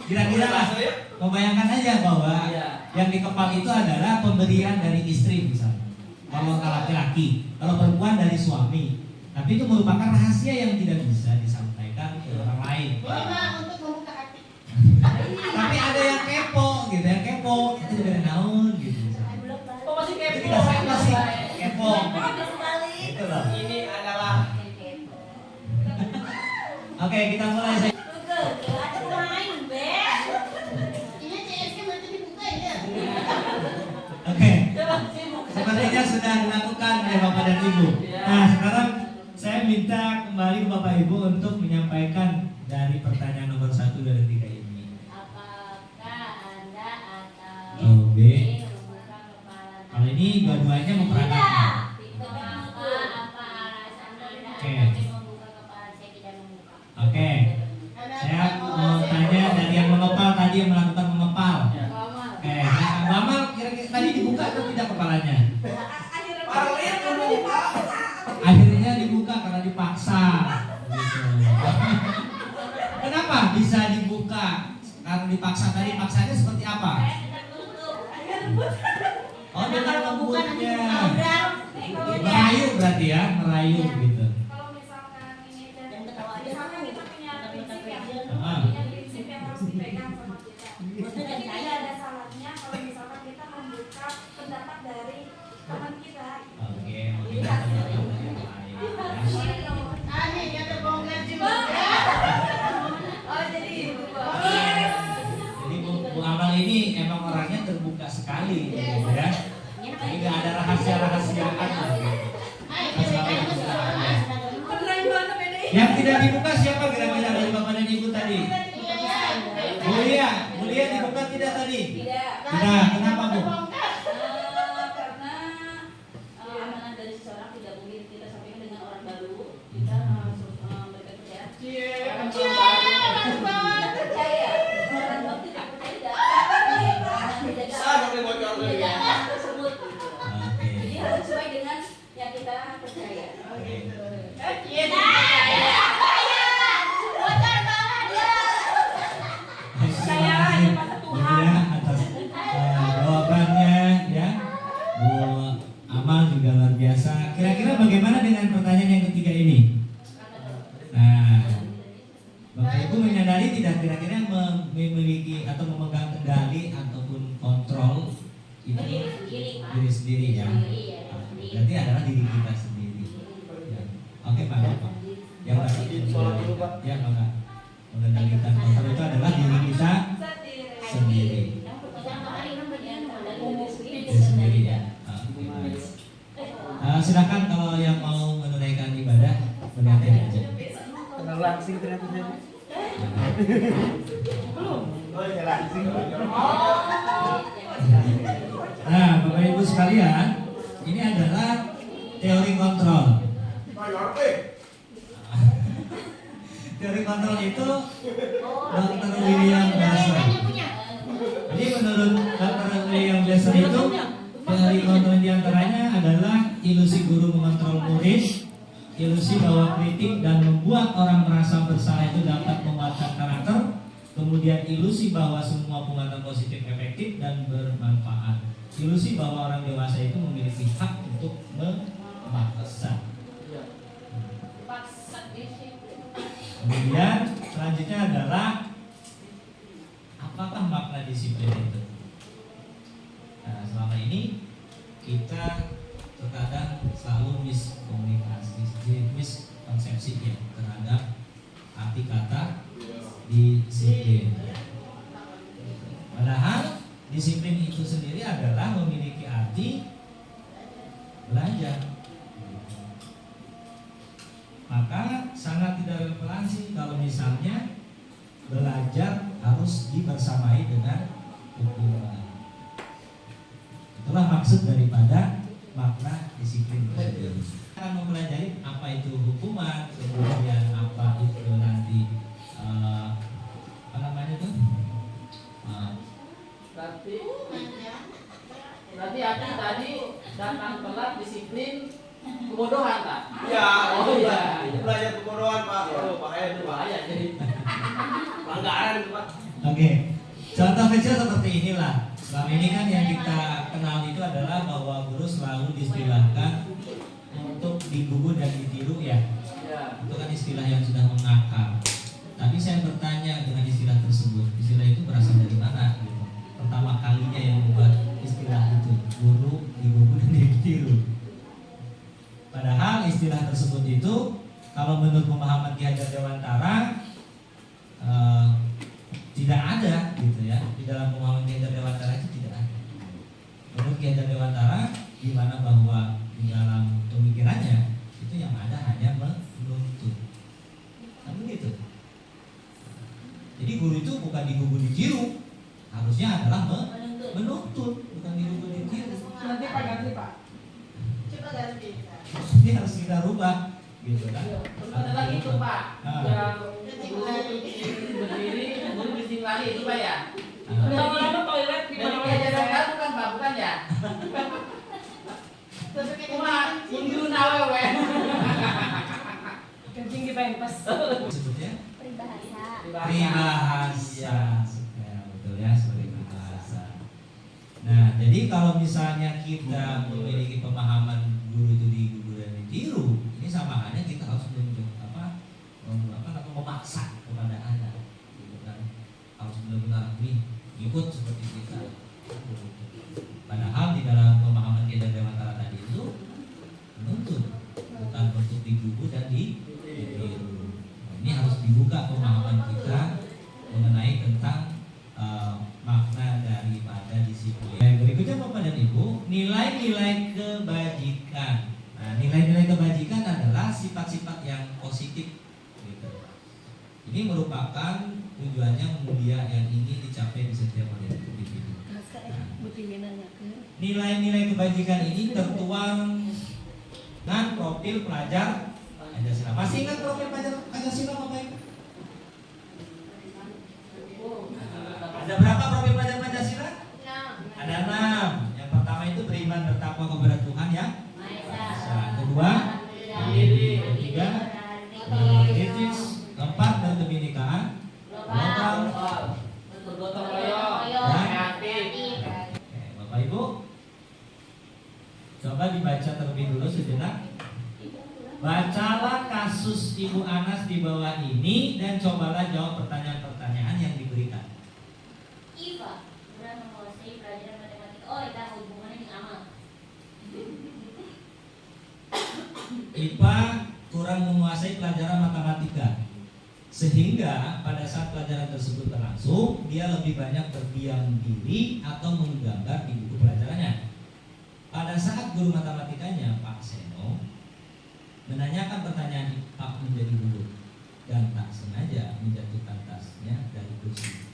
Kira-kira lah, membayangkan aja bahwa yang dikepal itu adalah pemberian dari istri misalnya. Kalau laki-laki, kalau perempuan dari suami. Tapi itu merupakan rahasia yang tidak bisa disampaikan ke orang lain. Untuk membuka hati. Tapi ada yang kepo gitu, yang kepo itu juga ada naon gitu misalnya. Oh masih Itu kepo. kita saya masih kepo. Itu loh. Ini adalah Oke, kita mulai. Ini CSK berarti dibuka ya. Oke. Sepertinya sudah dilakukan oleh Bapak dan Ibu. Nah, sekarang saya minta kembali ke Bapak Ibu untuk menyampaikan dari pertanyaan nomor 1 dari 3 ini. Apakah Anda atau Oh, B. membuka kepala Kalau ini dua-duanya memperagakan. apa alasan Anda Oke. ingin membuka kepala saya tidak membuka? Oke. Saya mau tanya dari yang mengepal tadi, yang melakukan mengepal. Oke, nah, Mbak Amal kira-kira tadi dibuka atau tidak kepalanya? Akhirnya dibuka karena dipaksa. Gitu. Kenapa bisa dibuka? Karena dipaksa tadi, paksanya seperti apa? Oh, dengan lembutnya. Merayu berarti ya, merayu gitu. Kalau misalkan ini Yang ketawa aja. misalkan kita punya prinsip ya, Ah. punya prinsip yang harus dipegang sama kita. Jadi tidak ada salahnya kalau misalkan kita membuka pendapat dari teman kita. Oke, mungkin ada yang lain. Aneh, ada bongkar juga. sekali, gitu ya. Jadi nggak ada rahasia-rahasiaan. Yang tidak dibuka siapa kira-kira dari bapak dan ibu tadi? Mulia dibuka tidak tadi? Tidak. Kenapa Bu? Karena amanah dari seseorang tidak mungkin kita sampaikan dengan orang baru. Kita harus berpercaya. Orang baru percaya. Orang baru tidak percaya tidak tersebut. Jadi harus sesuai dengan yang kita percaya. Saya hanya pada Tuhan atas jawabannya ya. Bu Amal juga luar biasa. Kira-kira bagaimana dengan pertanyaan yang ketiga ini? Nah, Bapak Ibu menyadari tidak kira-kira memiliki atau memegang kendali ataupun kontrol itu diri sendiri ya. Berarti adalah diri kita sendiri. Ya. Oke Pak. Yang ya Pak. Mengendalikan kontrol itu adalah diri kita sendiri. Diri sendiri ya. Silakan kalau yang mau menunaikan ibadah melihat aja. Kenal langsing ternyata saya. Belum. Oh ya langsing. Nah, Bapak Ibu sekalian, ini adalah teori kontrol. Teori kontrol itu Dr. William Glasser. Jadi menurut Dr. William Glasser itu teori kontrol diantaranya adalah ilusi guru mengontrol murid, ilusi bahwa kritik dan membuat orang merasa bersalah itu dapat menguatkan karakter, kemudian ilusi bahwa semua penguatan positif efektif dan bermanfaat, ilusi bahwa orang dewasa itu memiliki hak untuk memaksa. Kemudian selanjutnya adalah apakah makna disiplin itu? Nah, selama ini kita terkadang selalu miskonsepsi ya terhadap arti kata disiplin. Padahal disiplin itu sendiri adalah memiliki arti belajar. Maka sangat tidak relevansi kalau misalnya belajar harus dibersamai dengan hukuman. Itulah maksud daripada makna disiplin tersebut. Kita akan mempelajari apa itu hukuman, kemudian apa itu nanti apa namanya tuh? Berarti Ati tadi datang telat disiplin kebodohan Pak? Ya, Oh iya. belajar kebodohan Pak. Oh, bahaya itu Pak. Bahaya jadi. Pelanggaran itu Pak. Oke, contoh kecil seperti inilah. Selama ini kan yang kita kenal itu adalah bahwa guru selalu diistilahkan untuk digugu dan ditiru ya. Ya. Itu kan istilah yang sudah mengakar. Tapi saya bertanya dengan istilah tersebut, istilah itu berasal dari mana? Gitu. Pertama kalinya yang membuat istilah itu guru digugu dan ditiru. Padahal istilah tersebut itu kalau menurut pemahaman Ki Hajar Dewantara tidak ada gitu ya, di dalam pemahaman Ki Hajar Dewantara itu tidak ada. Menurut Ki Hajar Dewantara di mana bahwa di dalam pemikirannya itu yang ada hanya menuntut. Kan begitu. Jadi guru itu bukan digugu ditiru, harusnya adalah menuntut, bukan digugu ditiru. Nanti Pak ganti Pak. Coba ganti. Ini harus kita rubah gitu kan. Ada lagi itu Pak. Yang guru berdiri, guru bising lari itu Pak ya. Lama-lama toilet di mana aja kan bukan Pak, bukan ya? Cuma mundur nawe. Kencing di pempas. Sebutnya Peribahasa. peribahasa. Ya, betul ya, sebagai peribahasa. Nah, jadi kalau misalnya kita memiliki pemahaman guru itu digugu dan ditiru, ini sama halnya kita harus memaksa kepada anak, gitu kan? Harus benar-benar ikut seperti kita. Padahal di dalam pemahaman Ki Hajar Dewantara tadi itu menuntut, bukan untuk digugu dan ditiru. Ini harus dibuka pemahaman kita mengenai tentang makna daripada disiplin. Yang berikutnya nilai kebajikan. Nah, nilai-nilai kebajikan adalah sifat-sifat yang positif gitu. Ini merupakan tujuannya mulia yang ingin dicapai di setiap individu. Nilai-nilai kebajikan ini tertuang dengan profil pelajar Pancasila. Masih ingat profil pelajar Pancasila Bapak Ibu? Ada berapa profil pelajar Pancasila? 6. Ada 6. Yang pertama itu beriman bertakwa kepada Tuhan yang Maha Esa. Kedua, ketiga, etis. Keempat, berkebinekaan. Lokal. Bergotong royong. Kreatif. Bapak Ibu, coba dibaca terlebih dulu sejenak. Bacalah kasus Ibu Anas di bawah ini dan cobalah jawab pertanyaan-pertanyaan yang diberikan. Iva kurang menguasai pelajaran matematika. Oh, itu hubungannya dengan amal. IPA kurang menguasai pelajaran matematika, sehingga pada saat pelajaran tersebut berlangsung dia lebih banyak berdiam diri atau menggambar di buku pelajarannya. Pada saat guru matematikanya Pak Seno menanyakan pertanyaan, IPA menjadi dulu dan tak sengaja menjatuhkan tasnya dari kursi,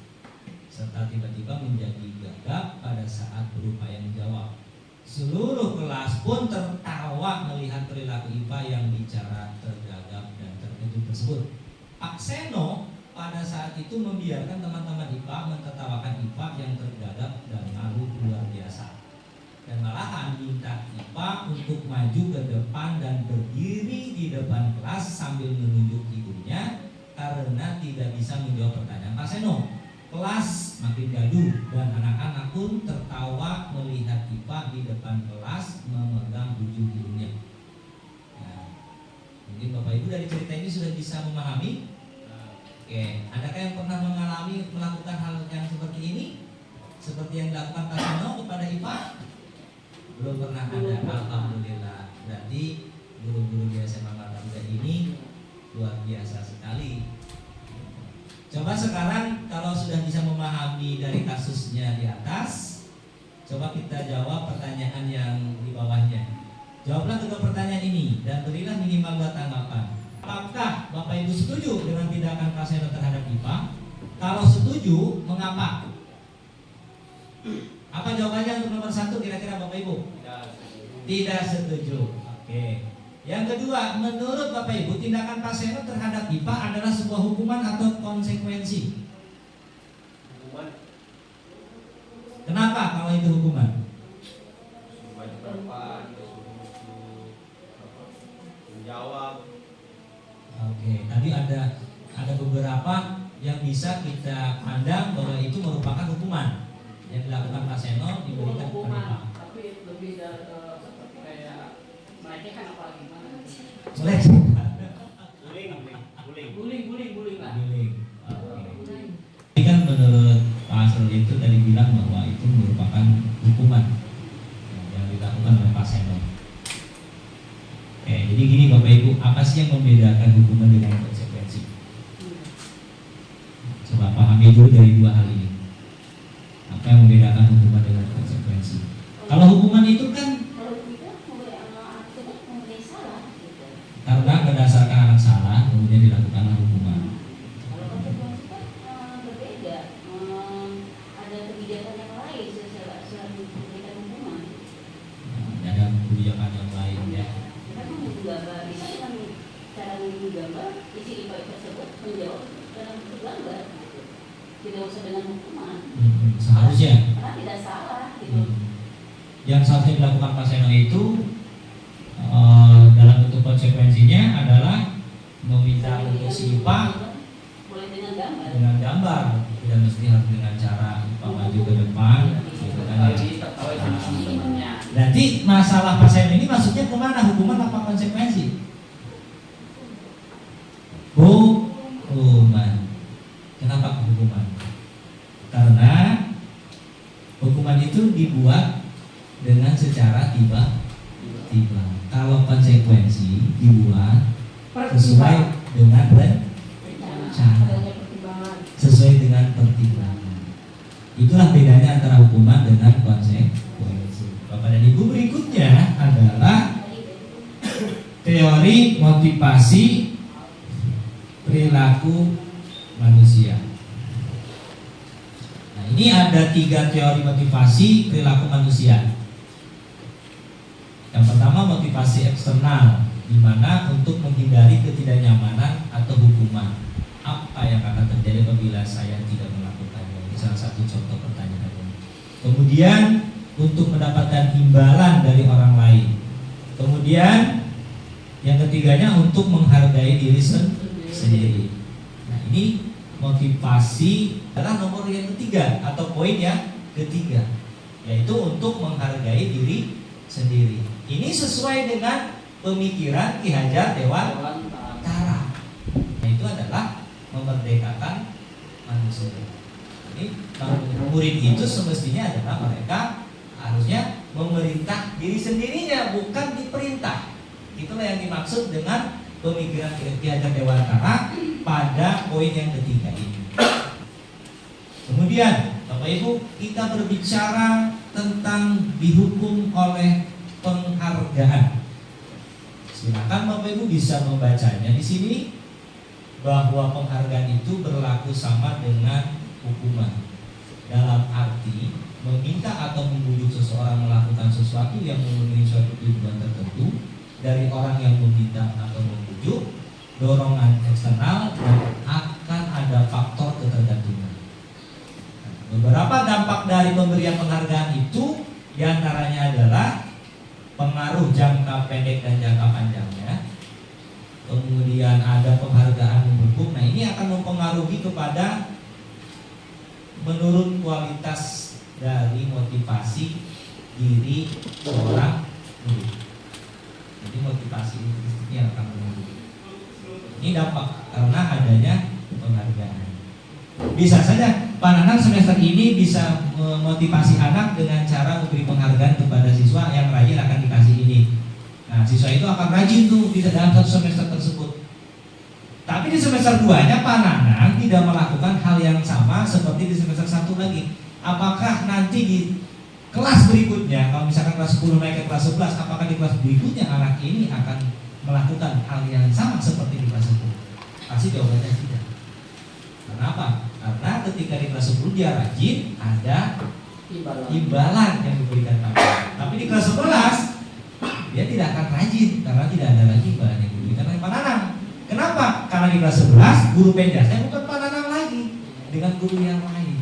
serta tiba-tiba menjadi gagap pada saat berupaya menjawab. Seluruh kelas pun tertawa melihat perilaku IPA yang bicara tergagap dan terkejut tersebut. Pak Seno pada saat itu membiarkan teman-teman IPA mentertawakan IPA yang tergagap dan malu luar biasa, dan malahan minta IPA untuk maju ke depan dan berdiri di depan kelas sambil menunjuk ibunya karena tidak bisa menjawab pertanyaan Pak Seno. Kelas makin gaduh dan anak-anak pun tertawa melihat IPA di depan kelas memegang ujung hidungnya. Nah, mungkin Bapak Ibu dari cerita ini sudah bisa memahami. Oke, adakah yang pernah mengalami melakukan hal yang seperti ini? Seperti yang dilakukan Pak Seno kepada IPA? Belum pernah ada, alhamdulillah. Berarti guru-guru di SMA Martanda ini luar biasa sekali. Coba sekarang kalau sudah bisa memahami dari kasusnya di atas, coba kita jawab pertanyaan yang di bawahnya. Jawablah kedua pertanyaan ini dan berilah minimal 2 tanggapan. Apakah Bapak Ibu setuju dengan tindakan Pak Seno terhadap IPA? Kalau setuju, mengapa? Apa jawabannya untuk nomor 1 kira-kira Bapak Ibu? Tidak setuju. Oke. Yang kedua, menurut Bapak Ibu, tindakan Pak Seno terhadap IPA adalah sebuah hukuman atau konsekuensi? Hukuman. Kenapa kalau itu hukuman? Banyak berapa menjawab. Oke, tadi ada beberapa yang bisa kita pandang bahwa itu merupakan hukuman yang dilakukan Pak Seno diberikan kepada IPA. Tapi lebih dari seperti kayak melecehkan apa lagi? Guling lah. Ini kan menurut Pak Asrul itu tadi bilang bahwa itu merupakan hukuman yang dilakukan oleh Pak Seno. Jadi gini Bapak Ibu, apa sih yang membedakan hukuman dengan konsekuensi? Coba pahami dulu dari dua hal ini. Apa yang membedakan hukuman dengan konsekuensi? Kalau hukuman itu kan karena berdasarkan anak salah kemudian dilakukanlah hukuman. Kalau konsekuensi kan berbeda, ada kebijakan yang lain selain memberikan hukuman. Ada kebijakan yang lain ya. Kita kan menggambar, bisa dengan cara menggambar isi IPA tersebut menjawab dalam bentuk gambar, gitu. Tidak usah dengan hukuman. Seharusnya. Karena tidak salah, gitu. Yang seharusnya dilakukan Pak Seno itu dalam bentuk konsekuensinya adalah meminta untuk si IPA boleh dengan gambar, tidak mesti harus dengan cara IPA maju ke depan, gitu kan ya. Jadi masalah Pak Seno ini maksudnya kemana, hukuman apa konsekuensi? Hukuman. Kenapa hukuman? Karena hukuman itu dibuat dengan secara tiba-tiba. Kalau konsekuensi dibuat sesuai dengan rencana, sesuai dengan pertimbangan. Itulah bedanya antara hukuman dengan konsekuensi. Bapak dan Ibu, berikutnya motivasi perilaku manusia. Nah, ini ada 3 teori motivasi perilaku manusia. Yang pertama motivasi eksternal, di mana untuk menghindari ketidaknyamanan atau hukuman. Apa yang akan terjadi apabila saya tidak melakukannya? Ini salah satu contoh pertanyaannya. Kemudian untuk mendapatkan imbalan dari orang lain. Kemudian yang ketiganya untuk menghargai diri sendiri. Nah, ini motivasi adalah nomor yang ketiga atau poin yang ketiga, yaitu untuk menghargai diri sendiri. Ini sesuai dengan pemikiran Ki Hajar Dewantara. Nah, itu adalah memerdekakan manusia. Ini murid itu semestinya adalah mereka harusnya memerintah diri sendirinya, bukan diperintah. Itulah yang dimaksud dengan pemikiran Ki Hajar Dewantara pada poin yang ketiga ini. Kemudian Bapak Ibu, kita berbicara tentang dihukum oleh penghargaan. Silakan Bapak Ibu bisa membacanya di sini, bahwa penghargaan itu berlaku sama dengan hukuman. Dalam arti meminta atau membujuk seseorang melakukan sesuatu yang memenuhi suatu tujuan tertentu dari orang yang meminta atau membujuk, dorongan eksternal, dan akan ada faktor ketergantungan. Beberapa dampak dari pemberian penghargaan itu diantaranya adalah pengaruh jangka pendek dan jangka panjangnya. Kemudian ada penghargaan mendukung. Nah, ini akan mempengaruhi kepada menurun kualitas dari motivasi diri seorang murid. Jadi motivasi ini akan menurun. Ini dampak karena adanya penghargaan. Bisa saja Pak Nanang semester ini bisa memotivasi anak dengan cara memberi penghargaan kepada siswa yang rajin akan dikasih ini. Nah, siswa itu akan rajin tuh di dalam satu semester tersebut. Tapi di semester 2-nya Pak Nanang tidak melakukan hal yang sama seperti di semester 1 lagi. Apakah nanti di kelas berikutnya, kalau misalkan kelas 10 naik ke kelas 11, apakah di kelas berikutnya anak ini akan melakukan hal yang sama seperti di kelas 10? Pasti jawabannya tidak. Kenapa? Karena ketika di kelas 10 dia rajin, ada imbalan yang diberikan Pak. Tapi di kelas 11 dia tidak akan rajin karena tidak ada lagi imbalan yang diberikan oleh Pak Nanang. Kenapa? Karena di kelas 11 guru penjasnya bukan Pak Nanang lagi, dengan guru yang lain.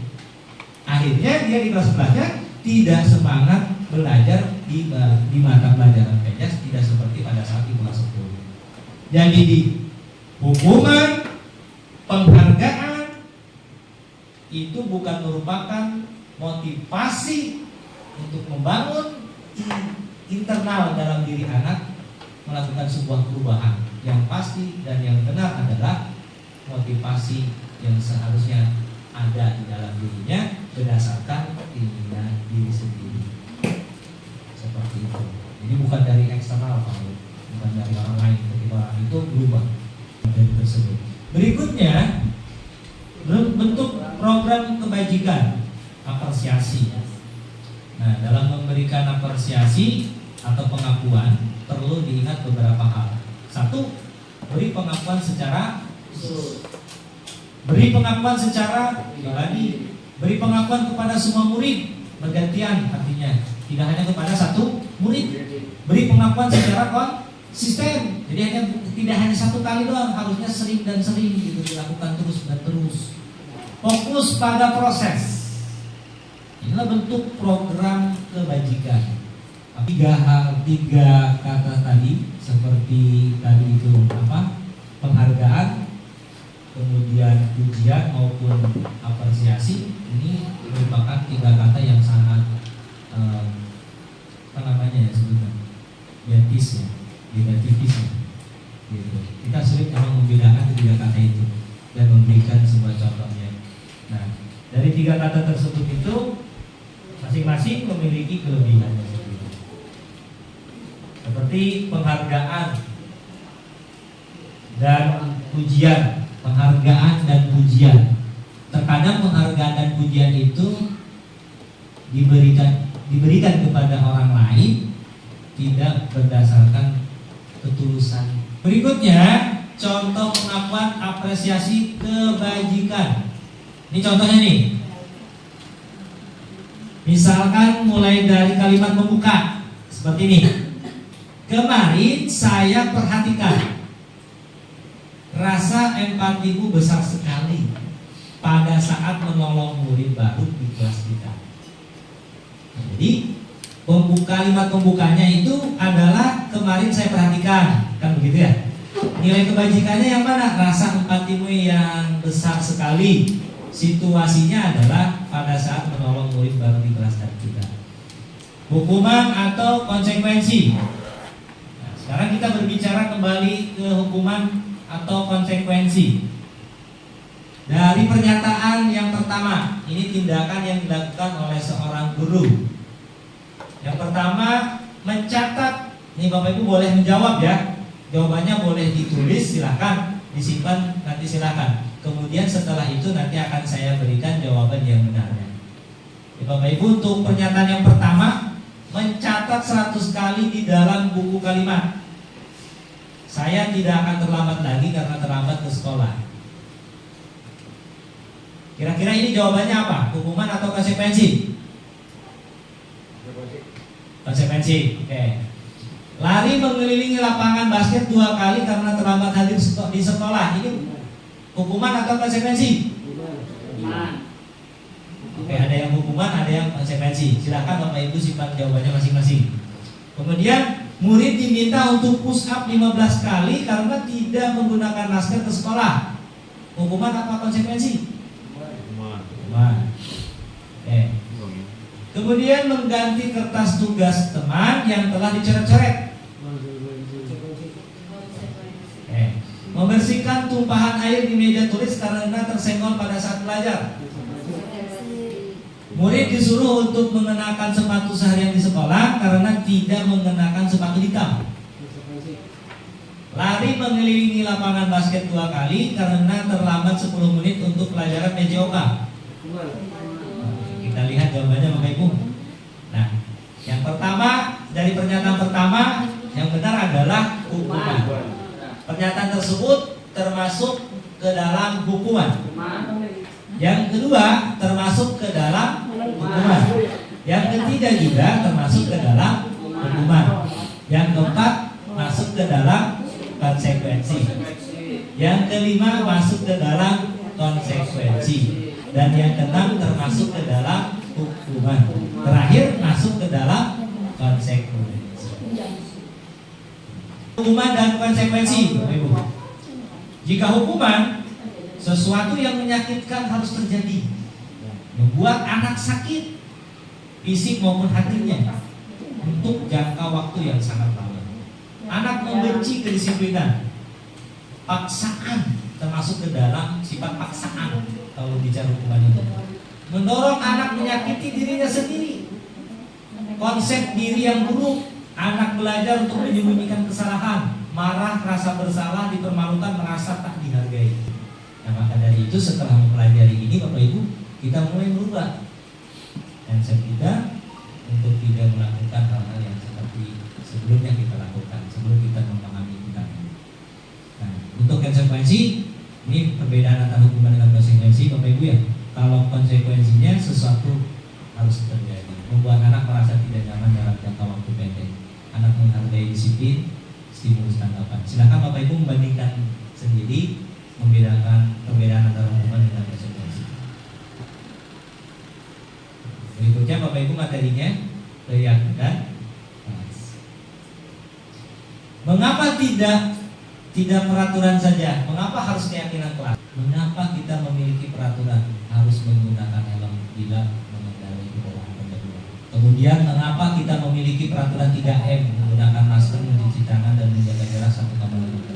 Akhirnya dia di kelas 11-nya tidak semangat belajar di mata pelajaran penjas, tidak seperti pada saat di kelas 10. Jadi di hukuman, penghargaan itu bukan merupakan motivasi untuk membangun internal dalam diri anak melakukan sebuah perubahan. Yang pasti dan yang benar adalah motivasi yang seharusnya ada di dalam dirinya berdasarkan keinginan diri sendiri. Seperti itu. Jadi bukan dari eksternal, Pak, bukan dari orang lain. Ketika orang itu berubah dari tersebut. Berikutnya, bentuk program kebajikan, apresiasi. Nah, dalam memberikan apresiasi atau pengakuan perlu diingat beberapa hal. Satu, beri pengakuan secara khusus. Beri pengakuan secara pribadi. Beri pengakuan kepada semua murid bergantian, artinya tidak hanya kepada satu murid. Beri pengakuan secara konsisten. Jadi tidak hanya satu kali doang, harusnya sering dan sering gitu, dilakukan terus dan terus. Fokus pada proses. Inilah bentuk program kebajikan. Tiga kata tadi seperti tadi itu penghargaan, kemudian pujian maupun apresiasi, ini merupakan 3 kata yang sangat negativis ya. Gitu. Kita sulit memang membedakan ketiga kata itu dan memberikan sebuah contohnya. Nah, dari 3 kata tersebut itu masing-masing memiliki kelebihannya sendiri. Seperti penghargaan dan pujian. Penghargaan dan pujian. Terkadang penghargaan dan pujian itu diberikan kepada orang lain tidak berdasarkan ketulusan Berikutnya, contoh pengakuan apresiasi kebajikan. Ini contohnya nih. Misalkan mulai dari kalimat pembuka seperti ini. Kemarin saya perhatikan, rasa empatimu besar sekali pada saat menolong murid baru di kelas kita. Jadi kalimat pembukanya itu adalah kemarin saya perhatikan, kan begitu ya? Nilai kebajikannya yang mana? Rasa empatimu yang besar sekali. Situasinya adalah pada saat menolong murid baru di kelas kita. Hukuman atau konsekuensi. Nah, sekarang kita berbicara kembali ke hukuman atau konsekuensi. Dari pernyataan yang pertama, ini tindakan yang dilakukan oleh seorang guru. Yang pertama, mencatat. Ini Bapak Ibu boleh menjawab ya. Jawabannya boleh ditulis, silakan. Disimpan, nanti silakan. Kemudian setelah itu nanti akan saya berikan jawaban yang benarnya. Ya, Bapak Ibu, untuk pernyataan yang pertama, mencatat 100 kali di dalam buku kalimat. Saya tidak akan terlambat lagi karena terlambat ke sekolah. Kira-kira ini jawabannya apa? Hukuman atau konsekuensi? Konsekuensi. Oke. Lari mengelilingi lapangan basket 2 kali karena terlambat hadir di sekolah. Ini hukuman atau konsekuensi? Hukuman. Oke, ada yang hukuman, ada yang konsekuensi. Silakan Bapak Ibu simpan jawabannya masing-masing. Kemudian murid diminta untuk push up 15 kali karena tidak menggunakan masker ke sekolah. Hukuman apa konsekuensi? Hukuman. Oke. Kemudian mengganti kertas tugas teman yang telah dicoret-coret. Oke. Membersihkan tumpahan air di meja tulis karena tersenggol pada saat belajar. Murid disuruh untuk mengenakan sepatu seharian di sekolah karena tidak mengenakan sepatu hitam. Lari mengelilingi lapangan basket 2 kali karena terlambat 10 menit untuk pelajaran PJOK. Kita lihat jawabannya Bapak Ibu. Nah, yang pertama, dari pernyataan pertama, yang benar adalah hukuman. Pernyataan tersebut termasuk ke dalam hukuman. Yang kedua termasuk ke dalam hukuman. Yang ketiga juga termasuk ke dalam hukuman. Yang keempat masuk ke dalam konsekuensi. Yang kelima masuk ke dalam konsekuensi. Dan yang keenam termasuk ke dalam hukuman. Terakhir masuk ke dalam konsekuensi. Hukuman dan konsekuensi, Ibu. Jika hukuman, sesuatu yang menyakitkan harus terjadi, membuat anak sakit, fisik maupun hatinya, untuk jangka waktu yang sangat lama. Anak membenci kedisiplinan, paksaan termasuk ke dalam sifat paksaan kalau bicara hukuman itu. Mendorong anak menyakiti dirinya sendiri, konsep diri yang buruk, anak belajar untuk menyembunyikan kesalahan, marah, rasa bersalah, dipermalukan, merasa tak dihargai. Nah, maka dari itu setelah mempelajari ini Bapak Ibu, kita mulai merubah mindset kita untuk tidak melakukan hal-hal yang seperti sebelumnya kita lakukan, sebelum kita memahami tentang ini. Nah, untuk konsekuensi, ini perbedaan antara hukuman dengan konsekuensi Bapak Ibu ya. Kalau konsekuensinya sesuatu harus terjadi, membuat anak merasa tidak nyaman dalam jangka waktu pendek. Anak menghargai disiplin, stimulus tanggapan. Silakan Bapak Ibu membandingkan sendiri, membedakan perbedaan antara hukuman dengan konsekuensi. Berikutnya Bapak Ibu materinya keyakinan. Mengapa tidak peraturan saja? Mengapa harus keyakinan kelas? Mengapa kita memiliki peraturan harus menggunakan helm bila mengendarai kendaraan roda 2? Kemudian mengapa kita memiliki peraturan 3M, menggunakan masker, mencuci tangan dan menjaga jarak 1,5 meter?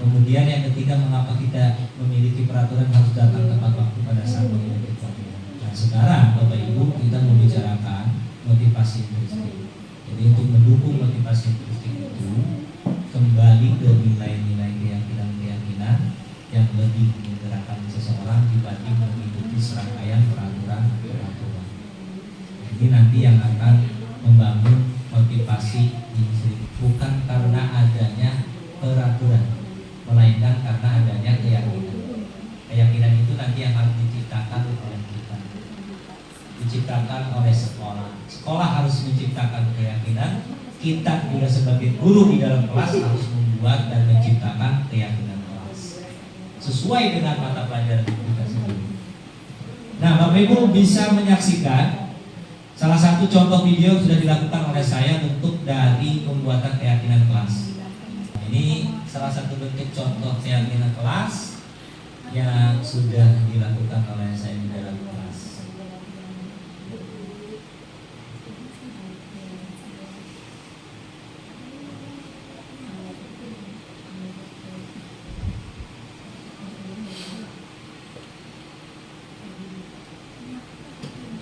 Kemudian yang ketiga, mengapa kita memiliki peraturan harus datang tepat waktu pada saat mengikuti pelajaran? Nah, sekarang Bapak Ibu kita membicarakan motivasi intrinsik. Jadi untuk mendukung motivasi intrinsik itu kembali ke nilai-nilai keyakinan yang lebih menggerakkan seseorang dibanding mengikuti serangkaian peraturan. Ini nanti yang akan membangun motivasi intrinsik, bukan karena adanya beraturan, melainkan karena adanya keyakinan. Keyakinan itu nanti yang harus diciptakan oleh kita, diciptakan oleh sekolah. Sekolah harus menciptakan keyakinan. Kita juga sebagai guru di dalam kelas harus membuat dan menciptakan keyakinan kelas sesuai dengan mata pelajaran kita sendiri. Nah, Bapak Ibu bisa menyaksikan salah satu contoh video sudah dilakukan oleh saya untuk dari pembuatan keyakinan kelas. Ini salah satu bentuk contoh keyakinan kelas yang sudah dilakukan oleh saya di dalam kelas.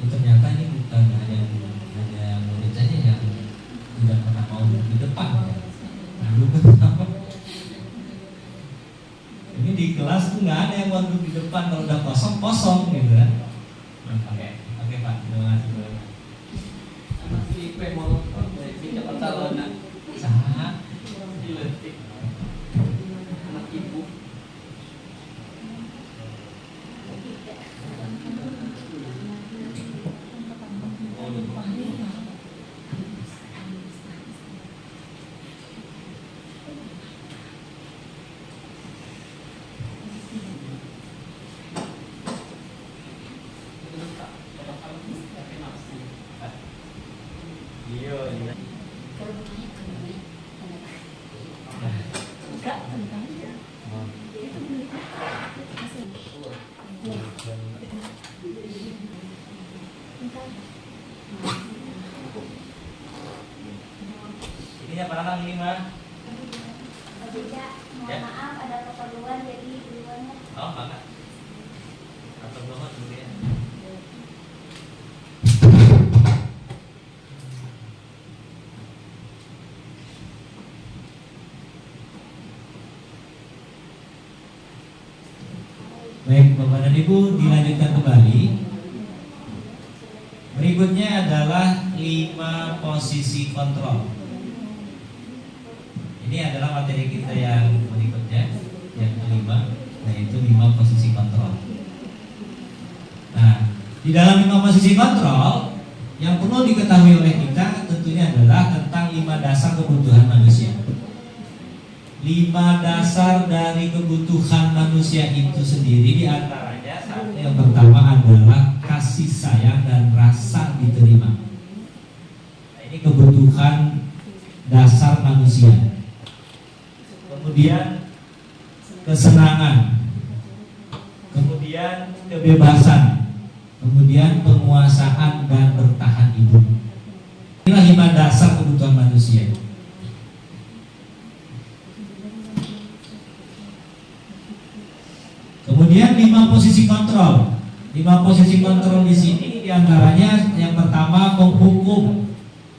Ternyata ini bukan hanya murid saja yang tidak pernah mau di depan ya. Ini di kelas tuh nggak ada yang mau duduk di depan, kalau udah kosong gitu kan. Oke Pak, terima kasih. Si Ipe mau pindah pertalanan. Sah. Diletik. Anak ibu. Ini apa namanya ini mah? Mohon maaf ada keperluan jadi duluannya. Oh, maka. Atau belum dulu ya. Baik Bapak dan Ibu, dilanjutkan kembali. Berikutnya adalah 5 posisi kontrol. Ini adalah materi kita yang berikutnya, yang kelima, yaitu 5 posisi kontrol. Nah, di dalam 5 posisi kontrol, yang perlu diketahui oleh kita tentunya adalah tentang 5 dasar kebutuhan manusia. 5 dasar dari kebutuhan manusia itu sendiri, diantaranya satu yang pertama adalah kasih sayang dan rasa diterima. Nah, ini kebutuhan dasar manusia. Kemudian kesenangan, kemudian kebebasan, kemudian penguasaan dan bertahan hidup. Inilah 5 dasar kebutuhan manusia. Kemudian 5 posisi kontrol. 5 posisi kontrol di sini diantaranya yang pertama penghukum,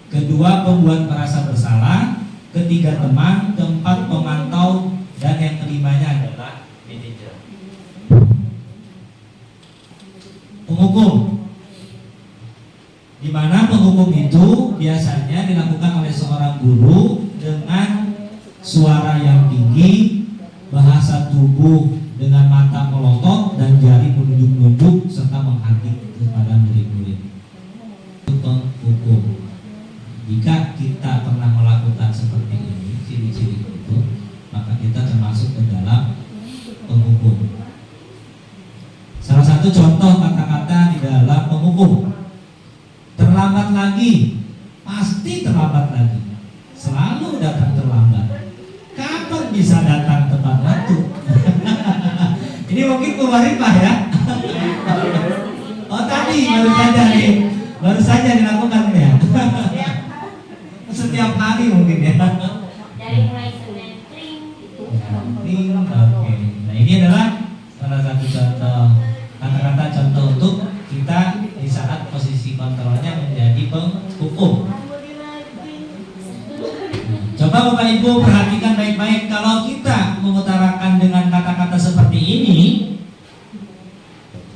kedua pembuat merasa bersalah, ketiga teman, keempat pemantau, dan yang kelimanya adalah manajer. Penghukum, di mana penghukum itu biasanya dilakukan oleh seorang guru dengan suara yang tinggi, bahasa tubuh dengan mata melotot dan jari menunjuk-nunjuk serta menghardik kepada murid-murid. Penghukum. Jika kita pernah melakukan seperti ini, ciri-ciri itu, maka kita termasuk ke dalam penghukum. Salah satu contoh kata-kata di dalam penghukum: terlambat lagi, pasti terlambat lagi, selalu datang terlambat. Kapan bisa datang tepat waktu? Ini mungkin kemarin Pak ya. Oh tadi baru saja dilakukan ya. Setiap hari mungkin ya. Dari mulai Senin gitu. Oke. Nah ini adalah salah satu contoh kata-kata contoh untuk kita di saat posisi kontrolnya menjadi penghukum. Coba Bapak Ibu perhatikan baik-baik, kalau kita mengutarakan dengan kata-kata seperti ini,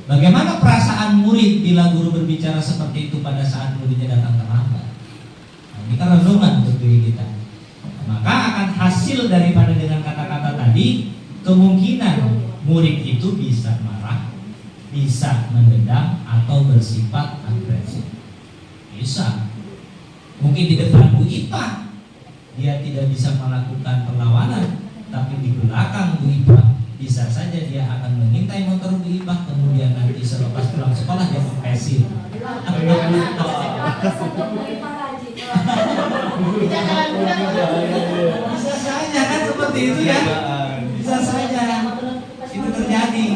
bagaimana perasaan murid bila guru berbicara seperti itu pada saat muridnya datang terlambat? Nah, ini kan renungan untuk diri kita. maka akan hasil daripada dengan kata-kata tadi, kemungkinan murid itu bisa marah, bisa mendendam atau bersifat agresif. Bisa. Mungkin di depan Bu Ipa dia tidak bisa melakukan perlawanan, tapi di belakang Bu Ipa bisa saja dia akan mengintai motor Bu Ipa, kemudian nanti selepas pulang sekolah dia mengkasih. Bisa saja kan seperti itu ya. Bisa saja itu terjadi.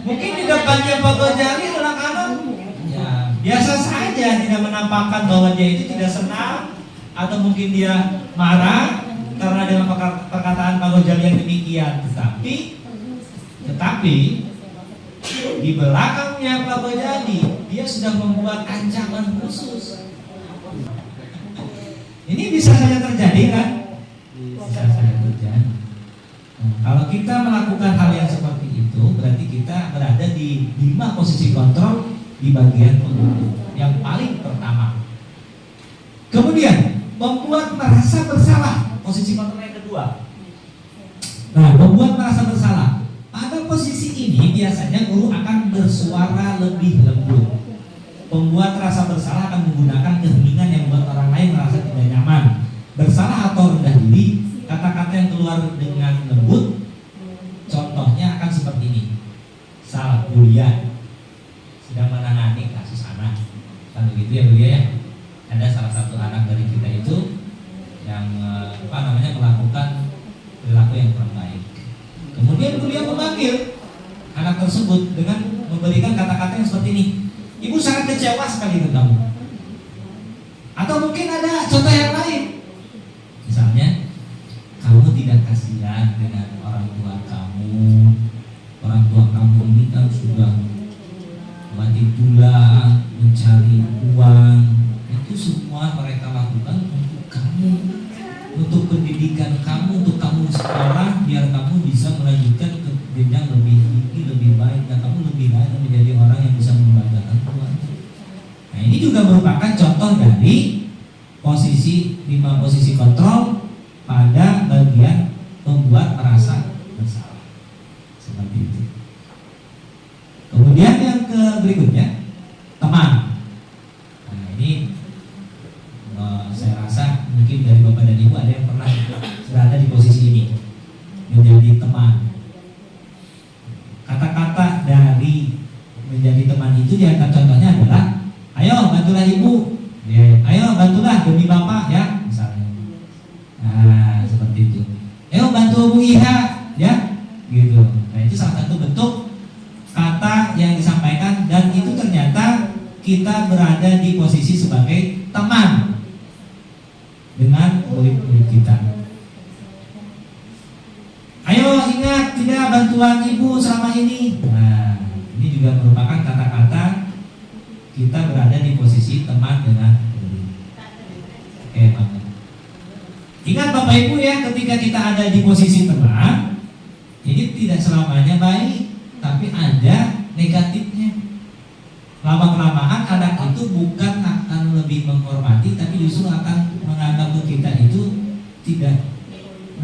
Mungkin di depannya Pak Gojali anak-anak ya biasa saja, tidak menampakkan bahwa dia itu tidak senang atau mungkin dia marah karena dengan perkataan Pak Gojali yang demikian. Tetapi di belakangnya Pak Gojali dia sudah membuat ancaman khusus. Ini bisa saja terjadi kan? Bisa saja terjadi. Kalau kita melakukan hal yang seperti itu, berarti kita berada di 5 posisi kontrol di bagian penghulu yang paling pertama. Kemudian membuat merasa bersalah, posisi kontrol yang kedua. Nah, membuat merasa bersalah. Pada posisi ini biasanya guru akan bersuara lebih lembut. Pembuat rasa bersalah akan menggunakan keheningan yang membuat orang lain merasa tidak nyaman. Bersalah atau rendah diri, kata-kata yang keluar dengan lembut, contohnya akan seperti ini. Salah Bulia sedang menangani kasus anak, kan begitu ya Bulia ya. Ada salah satu anak dari kita itu yang melakukan perilaku yang kurang baik. Kemudian Bulia memanggil anak tersebut dengan memberikan kata-kata yang seperti ini. Ibu sangat kecewa sekali dengan kamu. Atau mungkin ada contoh yang lain. Misalnya, kamu tidak kasihan dengan orang tua kamu. Orang tua kamu ini kan sudah mati tulang, mencari uang. Itu semua mereka lakukan untuk kamu, untuk pendidikan kamu, untuk kamu sekolah, biar kamu bisa melanjutkan ke jenjang lebih tinggi, lebih baik, dan kamu lebih baik menjadi orang yang bisa membanggakan keluarga. Nah, ini juga merupakan contoh dari posisi 5 posisi kontrol pada bagian membuat merasa bersalah. Seperti itu. Kemudian yang berikutnya, teman. Nah, ini saya rasa mungkin dari Bapak dan Ibu ada yang pernah berada di posisi ini, menjadi teman. Kata-kata dari menjadi teman itu di antara contohnya adalah, ayo bantulah ibu, ya, ayo bantulah demi bapak ya, misalnya. Nah, seperti itu. Ayo bantu Bu Iha, ya, gitu. Nah, itu salah satu bentuk kata yang disampaikan, dan itu ternyata kita berada di posisi sebagai teman dengan murid-murid kita. Ayo ingat tidak bantuan ibu selama ini. Nah, ini juga merupakan kata-kata kita berada di posisi teman dengan murid. Oke, banget. Ingat Bapak Ibu ya, ketika kita ada di posisi teman, ini tidak selamanya baik, tapi ada negatifnya. Lama-kelamaan anak itu bukan akan lebih menghormati, tapi justru akan menganggap kita itu tidak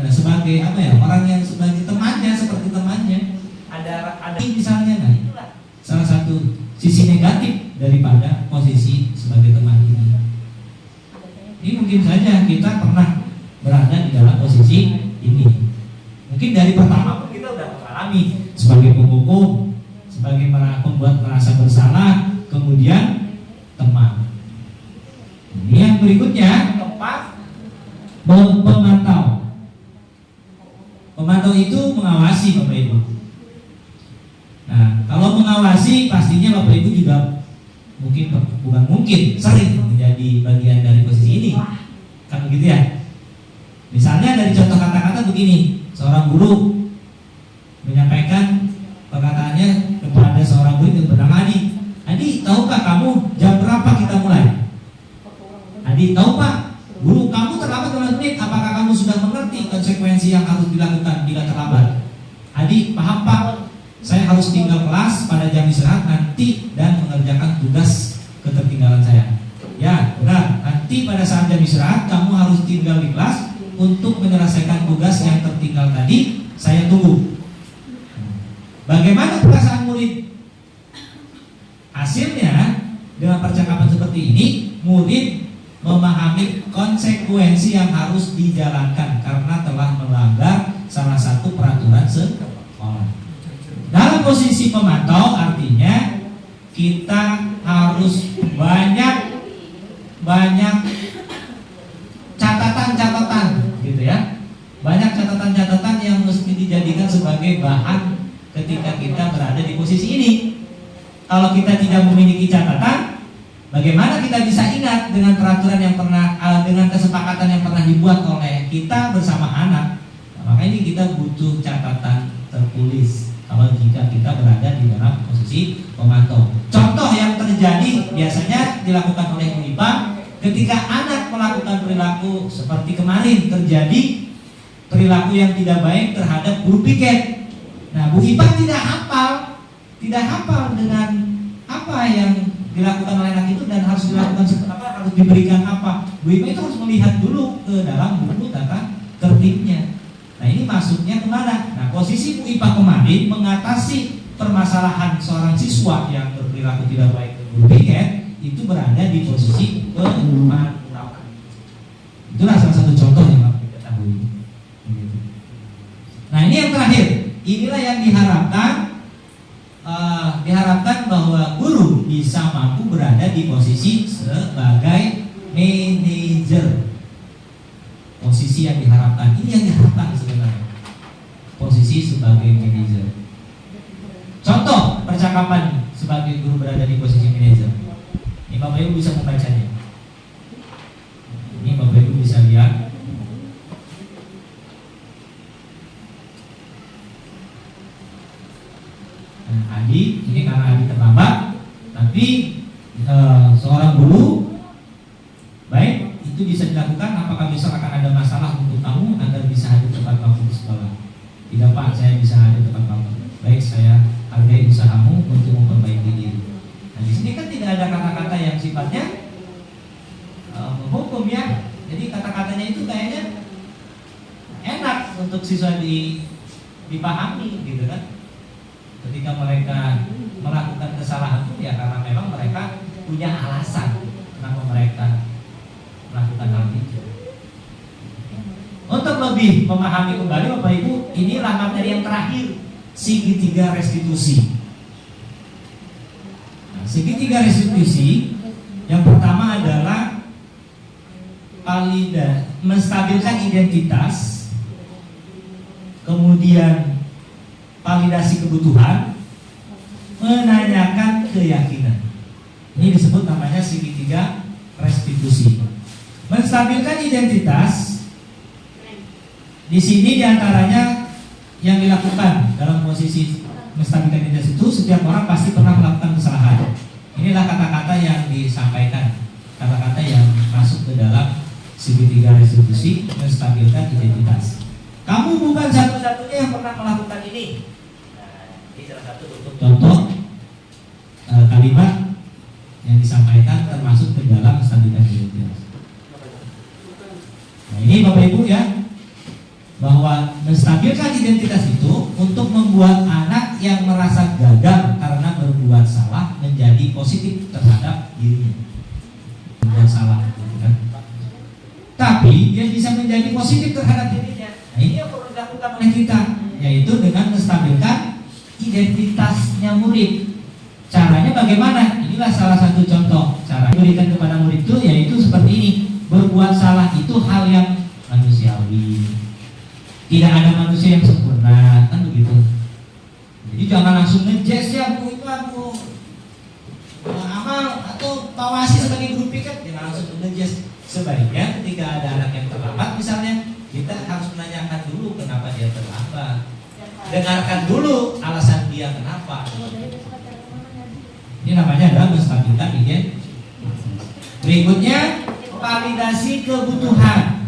sebagai orang yang sebagai temannya, seperti temannya. Ada misalnya, nah itulah salah satu sisi negatif daripada posisi sebagai teman ini. Ini mungkin saja kita pernah berada di dalam posisi ini. Mungkin dari pertama pun kita sudah mengalami sebagai pemukul, sebagai pembuat merasa bersalah, kemudian teman. Ini yang berikutnya, keempat, pemantau. Pemantau itu mengawasi Bapak Ibu. Nah, kalau mengawasi pastinya Bapak Ibu juga sering menjadi bagian dari posisi ini. Kan begitu ya? Misalnya dari contoh kata-kata begini, seorang guru menyampaikan perkataannya kepada seorang murid yang bernama Adi. Adi, tahukah kamu jam berapa kita mulai? Adi, tahu Pak? Guru, kamu terlambat 5 menit. Apakah kamu sudah mengerti konsekuensi yang harus dilakukan bila terlambat? Adi, paham Pak? Saya harus tinggal kelas pada jam istirahat nanti dan mengerjakan tugas ketertinggalan saya. Ya, benar. Nanti pada saat jam istirahat kamu harus tinggal di kelas, untuk menyelesaikan tugas yang tertinggal tadi, saya tunggu. Bagaimana perasaan murid? Hasilnya, dengan percakapan seperti ini, murid memahami konsekuensi yang harus dijalankan karena telah melanggar salah satu peraturan sekolah. Dalam posisi pemantau artinya kita harus banyak catatan-catatan gitu ya. Banyak catatan-catatan yang mesti dijadikan sebagai bahan ketika kita berada di posisi ini. Kalau kita tidak memiliki catatan, bagaimana kita bisa ingat dengan peraturan yang pernah, dengan kesepakatan yang pernah dibuat oleh kita bersama anak? Nah, maka ini kita butuh catatan tertulis kalau jika kita berada di dalam posisi pemantau. Contoh yang terjadi biasanya dilakukan oleh Bu Ipa ketika anak melakukan perilaku seperti kemarin terjadi perilaku yang tidak baik terhadap guru piket. Nah, Bu Ipa tidak hafal dengan apa yang dilakukan oleh anak itu dan harus dilakukan seperti apa, harus diberikan apa. Bu Ipa itu harus melihat dulu ke dalam buku tata tertibnya. Nah, ini masuknya kemana? Nah, posisi Bu Ipa kemarin mengatasi permasalahan seorang siswa yang berperilaku tidak baik ke guru piket itu berada di posisi pemantauan. Itulah salah satu contoh yang harus diketahui. Nah, ini yang terakhir. Inilah yang diharapkan bahwa guru bisa mampu berada di posisi sebagai manajer. Posisi yang diharapkan, ini yang diharapkan sebenarnya. Posisi sebagai manajer. Contoh percakapan sebagai guru berada di posisi manajer. Ini Bapak Ibu bisa membacanya. Ini Bapak Ibu bisa lihat. Nah, Adi, ini karena Adi terlambat, tapi seorang guru baik itu bisa dilakukan apabila misal akan ada masalah untuk kamu agar bisa hadir tepat waktu di sekolah. Tidak Pak, saya bisa hadir tepat waktu. Baik, saya hargai usahamu untuk memperbaiki diri. Nah, di sini kan tidak ada kata-kata yang sifatnya menghukum ya. Jadi kata-katanya itu kayaknya enak untuk siswa dipahami gitu kan. Ketika mereka melakukan kesalahan itu ya karena memang mereka punya alasan kenapa mereka melakukan hal itu. Untuk lebih memahami kembali Bapak Ibu, inilah materi yang terakhir, segitiga restitusi. Nah, segitiga restitusi yang pertama adalah menstabilkan identitas, kemudian validasi kebutuhan, menanyakan keyakinan. Ini disebut namanya segitiga restitusi. Menstabilkan identitas, di sini diantaranya yang dilakukan dalam posisi menstabilkan identitas itu setiap orang pasti pernah melakukan kesalahan. Inilah kata-kata yang disampaikan, kata-kata yang masuk ke dalam segitiga restitusi menstabilkan identitas. Kamu bukan satu-satunya yang pernah melakukan ini. Nah, ini salah satu bentuk contoh kalimat yang disampaikan termasuk ke dalam menstabilkan identitas. Nah, ini Bapak Ibu ya, bahwa menstabilkan identitas itu untuk membuat anak yang merasa gagal karena berbuat salah menjadi positif terhadap dirinya. Berbuat salah, kan? Tapi dia bisa menjadi positif terhadap dirinya. Nah, ini yang perlu dilakukan oleh kita, yaitu dengan menstabilkan identitasnya murid. Caranya bagaimana? Inilah salah satu contoh cara diberikan kepada murid itu, yaitu seperti ini. Berbuat salah itu hal yang manusiawi. Tidak ada manusia yang sempurna, kan begitu. Jadi jangan langsung ngejudge ya, Bu itu aku amal atau tawasi sebagai guru piket, jangan langsung ngejudge. Sebaiknya ketika ada anak yang terlambat misalnya, kita harus menanyakan dulu kenapa dia terlambat. Dengarkan dulu alasan dia kenapa. Ini namanya adalah menstabilkan identitas. Berikutnya, validasi kebutuhan.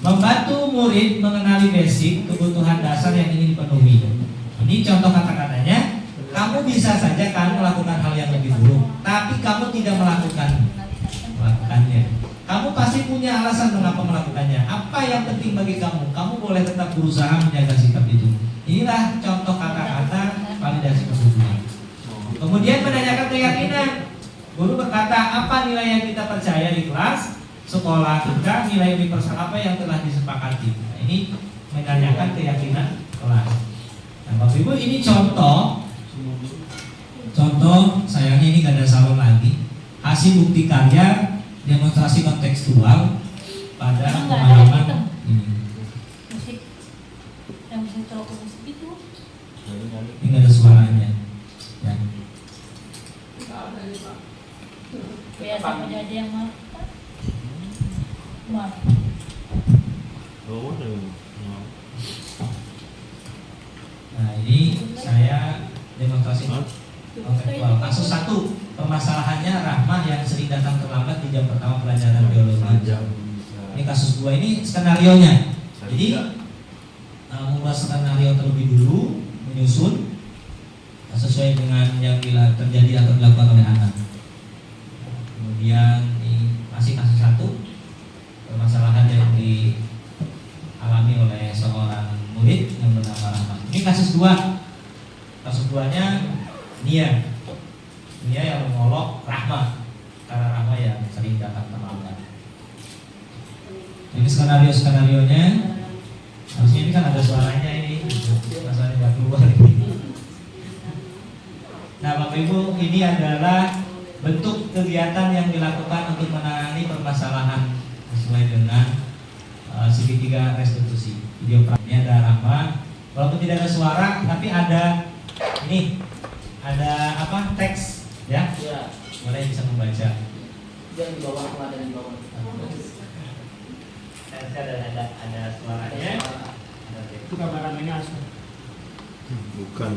Membantu murid mengenali basic kebutuhan dasar yang ingin dipenuhi. Ini contoh kata-katanya. Kamu bisa saja kan melakukan hal yang lebih buruk, tapi kamu tidak melakukannya. Kamu pasti punya alasan mengapa melakukannya. Apa yang penting bagi kamu? Kamu boleh tetap berusaha menjaga sikap itu. Inilah contoh kata-kata validasi kesetujuan. Kemudian menanyakan keyakinan. Guru berkata, apa nilai yang kita percaya di kelas sekolah kita, nilai universal apa yang telah disepakati. Nah, ini menanyakan keyakinan kelas. Nah, Bapak Ibu, ini contoh sayangnya ini gak ada salon lagi. Hasil bukti karya demonstrasi kontekstual pada pemahaman ini. Musik yang bisa colok musik itu. Ini gak ada suaranya. Ya. Biasa menjadi yang mana? Nah, ini saya demonstrasi kontekstual. Kasus 1, permasalahannya Rahmah yang sering datang terlambat di jam pertama pelajaran biologi. Ini kasus 2, ini skenarionya. Jadi membuat skenario terlebih dulu, menyusun sesuai dengan yang terjadi atau dilakukan oleh anak. Kemudian ini masih kasus 1, permasalahan yang dialami oleh seorang murid yang bernama Rahmah. Ini kasus 2. Kasus 2-nya Nia yang mengolok Rahmah karena Rahmah yang sering datang terlambat. Ini skenario-skenarionya. Harusnya ini kan ada suaranya ini. Masalahnya nggak keluar ini. Nah, Bapak Ibu, ini adalah bentuk kegiatan yang dilakukan untuk menangani permasalahan sesuai dengan segitiga restitusi. Video ini ada Rahmah. Walaupun tidak ada suara, tapi ada ini, ada apa? Teks, ya? Ya. Mulai bisa membaca. Jangan di bawah, ada di bawah. Ada suaranya. Itu gambaran ini asli. Bukan.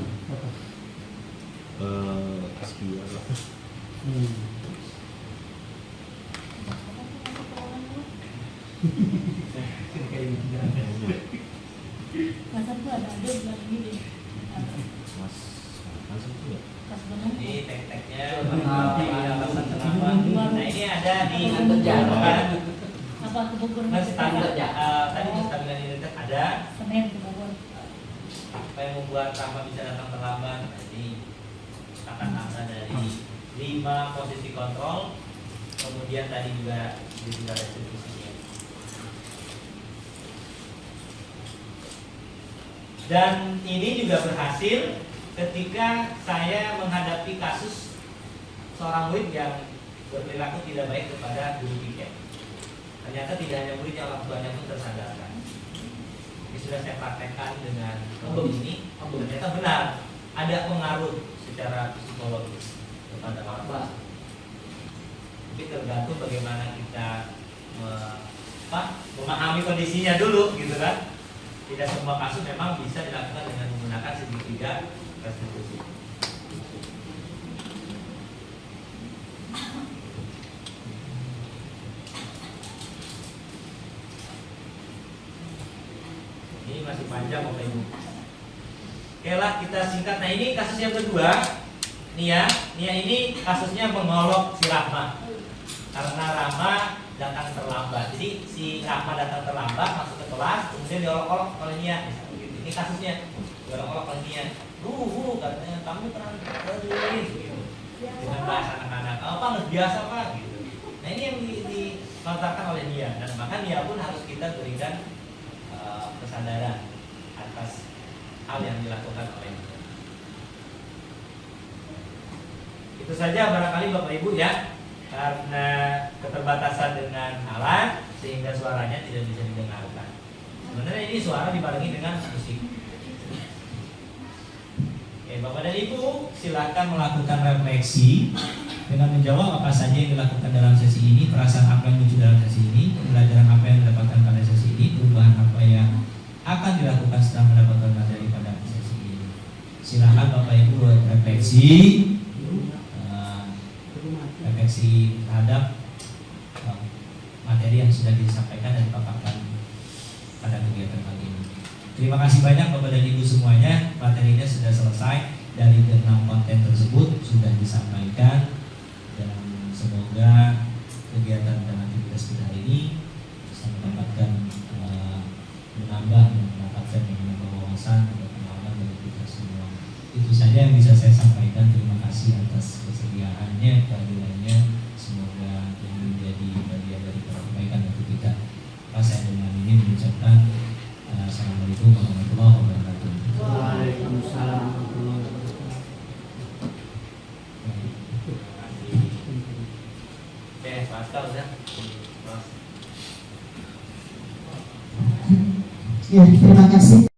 Sekian lah. Masa tuh ada bilang gini. Mas, langsung tuh ya. Ini tek-teknya alasan kenapa. Nah, ini ada di Terjadi. Apa ke Bogor? standar tadi di standar identitas ada Senin ke Bogor. apa yang membuat Rahmah bisa datang terlambat. Jadi kata-kata dari 5 posisi kontrol, kemudian tadi juga segitiga restitusinya. Dan ini juga berhasil ketika saya menghadapi kasus seorang murid yang berperilaku tidak baik kepada guru piket. Ternyata tidak hanya murid, yang orang tuanya pun tersadarkan. Ini sudah saya praktekkan dengan ini, ternyata benar ada pengaruh secara psikologis kepada orang tua. Tapi tergantung bagaimana kita memahami kondisinya dulu, gitu kan? Tidak semua kasus memang bisa dilakukan dengan menggunakan segitiga restitusi. Ini masih panjang Bapak Ibu. Oke lah, kita singkat. Nah, ini kasus yang kedua. Nia ini kasusnya mengolok si Rahmah. Karena Rahmah datang terlambat. Jadi si Rahmah datang terlambat masuk ke kelas, kemudian diolok-olok oleh Nia. Ini kasusnya diolok-olok oleh Nia. Katanya kamu terang gitu. Dengan bahasa anak-anak. Apa nggak biasa Pak gitu. Nah, ini yang dilontarkan oleh Nia, dan bahkan Nia pun harus kita berikan kesadaran atas hal yang dilakukan olehnya. Itu saja barangkali Bapak Ibu ya, karena keterbatasan dengan alat sehingga suaranya tidak bisa didengarkan. Sebenarnya ini suara dibarengi dengan musik. Oke, Bapak dan Ibu silakan melakukan refleksi dengan menjawab apa saja yang dilakukan dalam sesi ini, perasaan apa yang muncul dalam sesi ini, pembelajaran apa yang didapatkan pada sesi ini, perubahan apa yang akan dilakukan setelah mendapatkan materi pada sesi ini. Silakan Bapak Ibu refleksi terhadap materi yang sudah disampaikan dan dipaparkan pada kegiatan kali ini. Terima kasih banyak Bapak dan Ibu semuanya. Materinya sudah selesai, dari 6 konten tersebut sudah disampaikan, dan semoga kegiatan dan aktivitas kita hari ini bisa mendapatkan mendapatkan wawasan dan pengalaman dari kita semua. Itu saja yang bisa saya sampaikan. Terima kasih atas kesediaannya, kehadirannya. Semoga ini menjadi bagian dari kebaikan untuk kita. Saya dengan ini mengucapkan Assalamualaikum warahmatullahi wabarakatuh. Waalaikumsalam warahmatullahi wabarakatuh. Oke, mantap ya. Mas. Ya, terima kasih.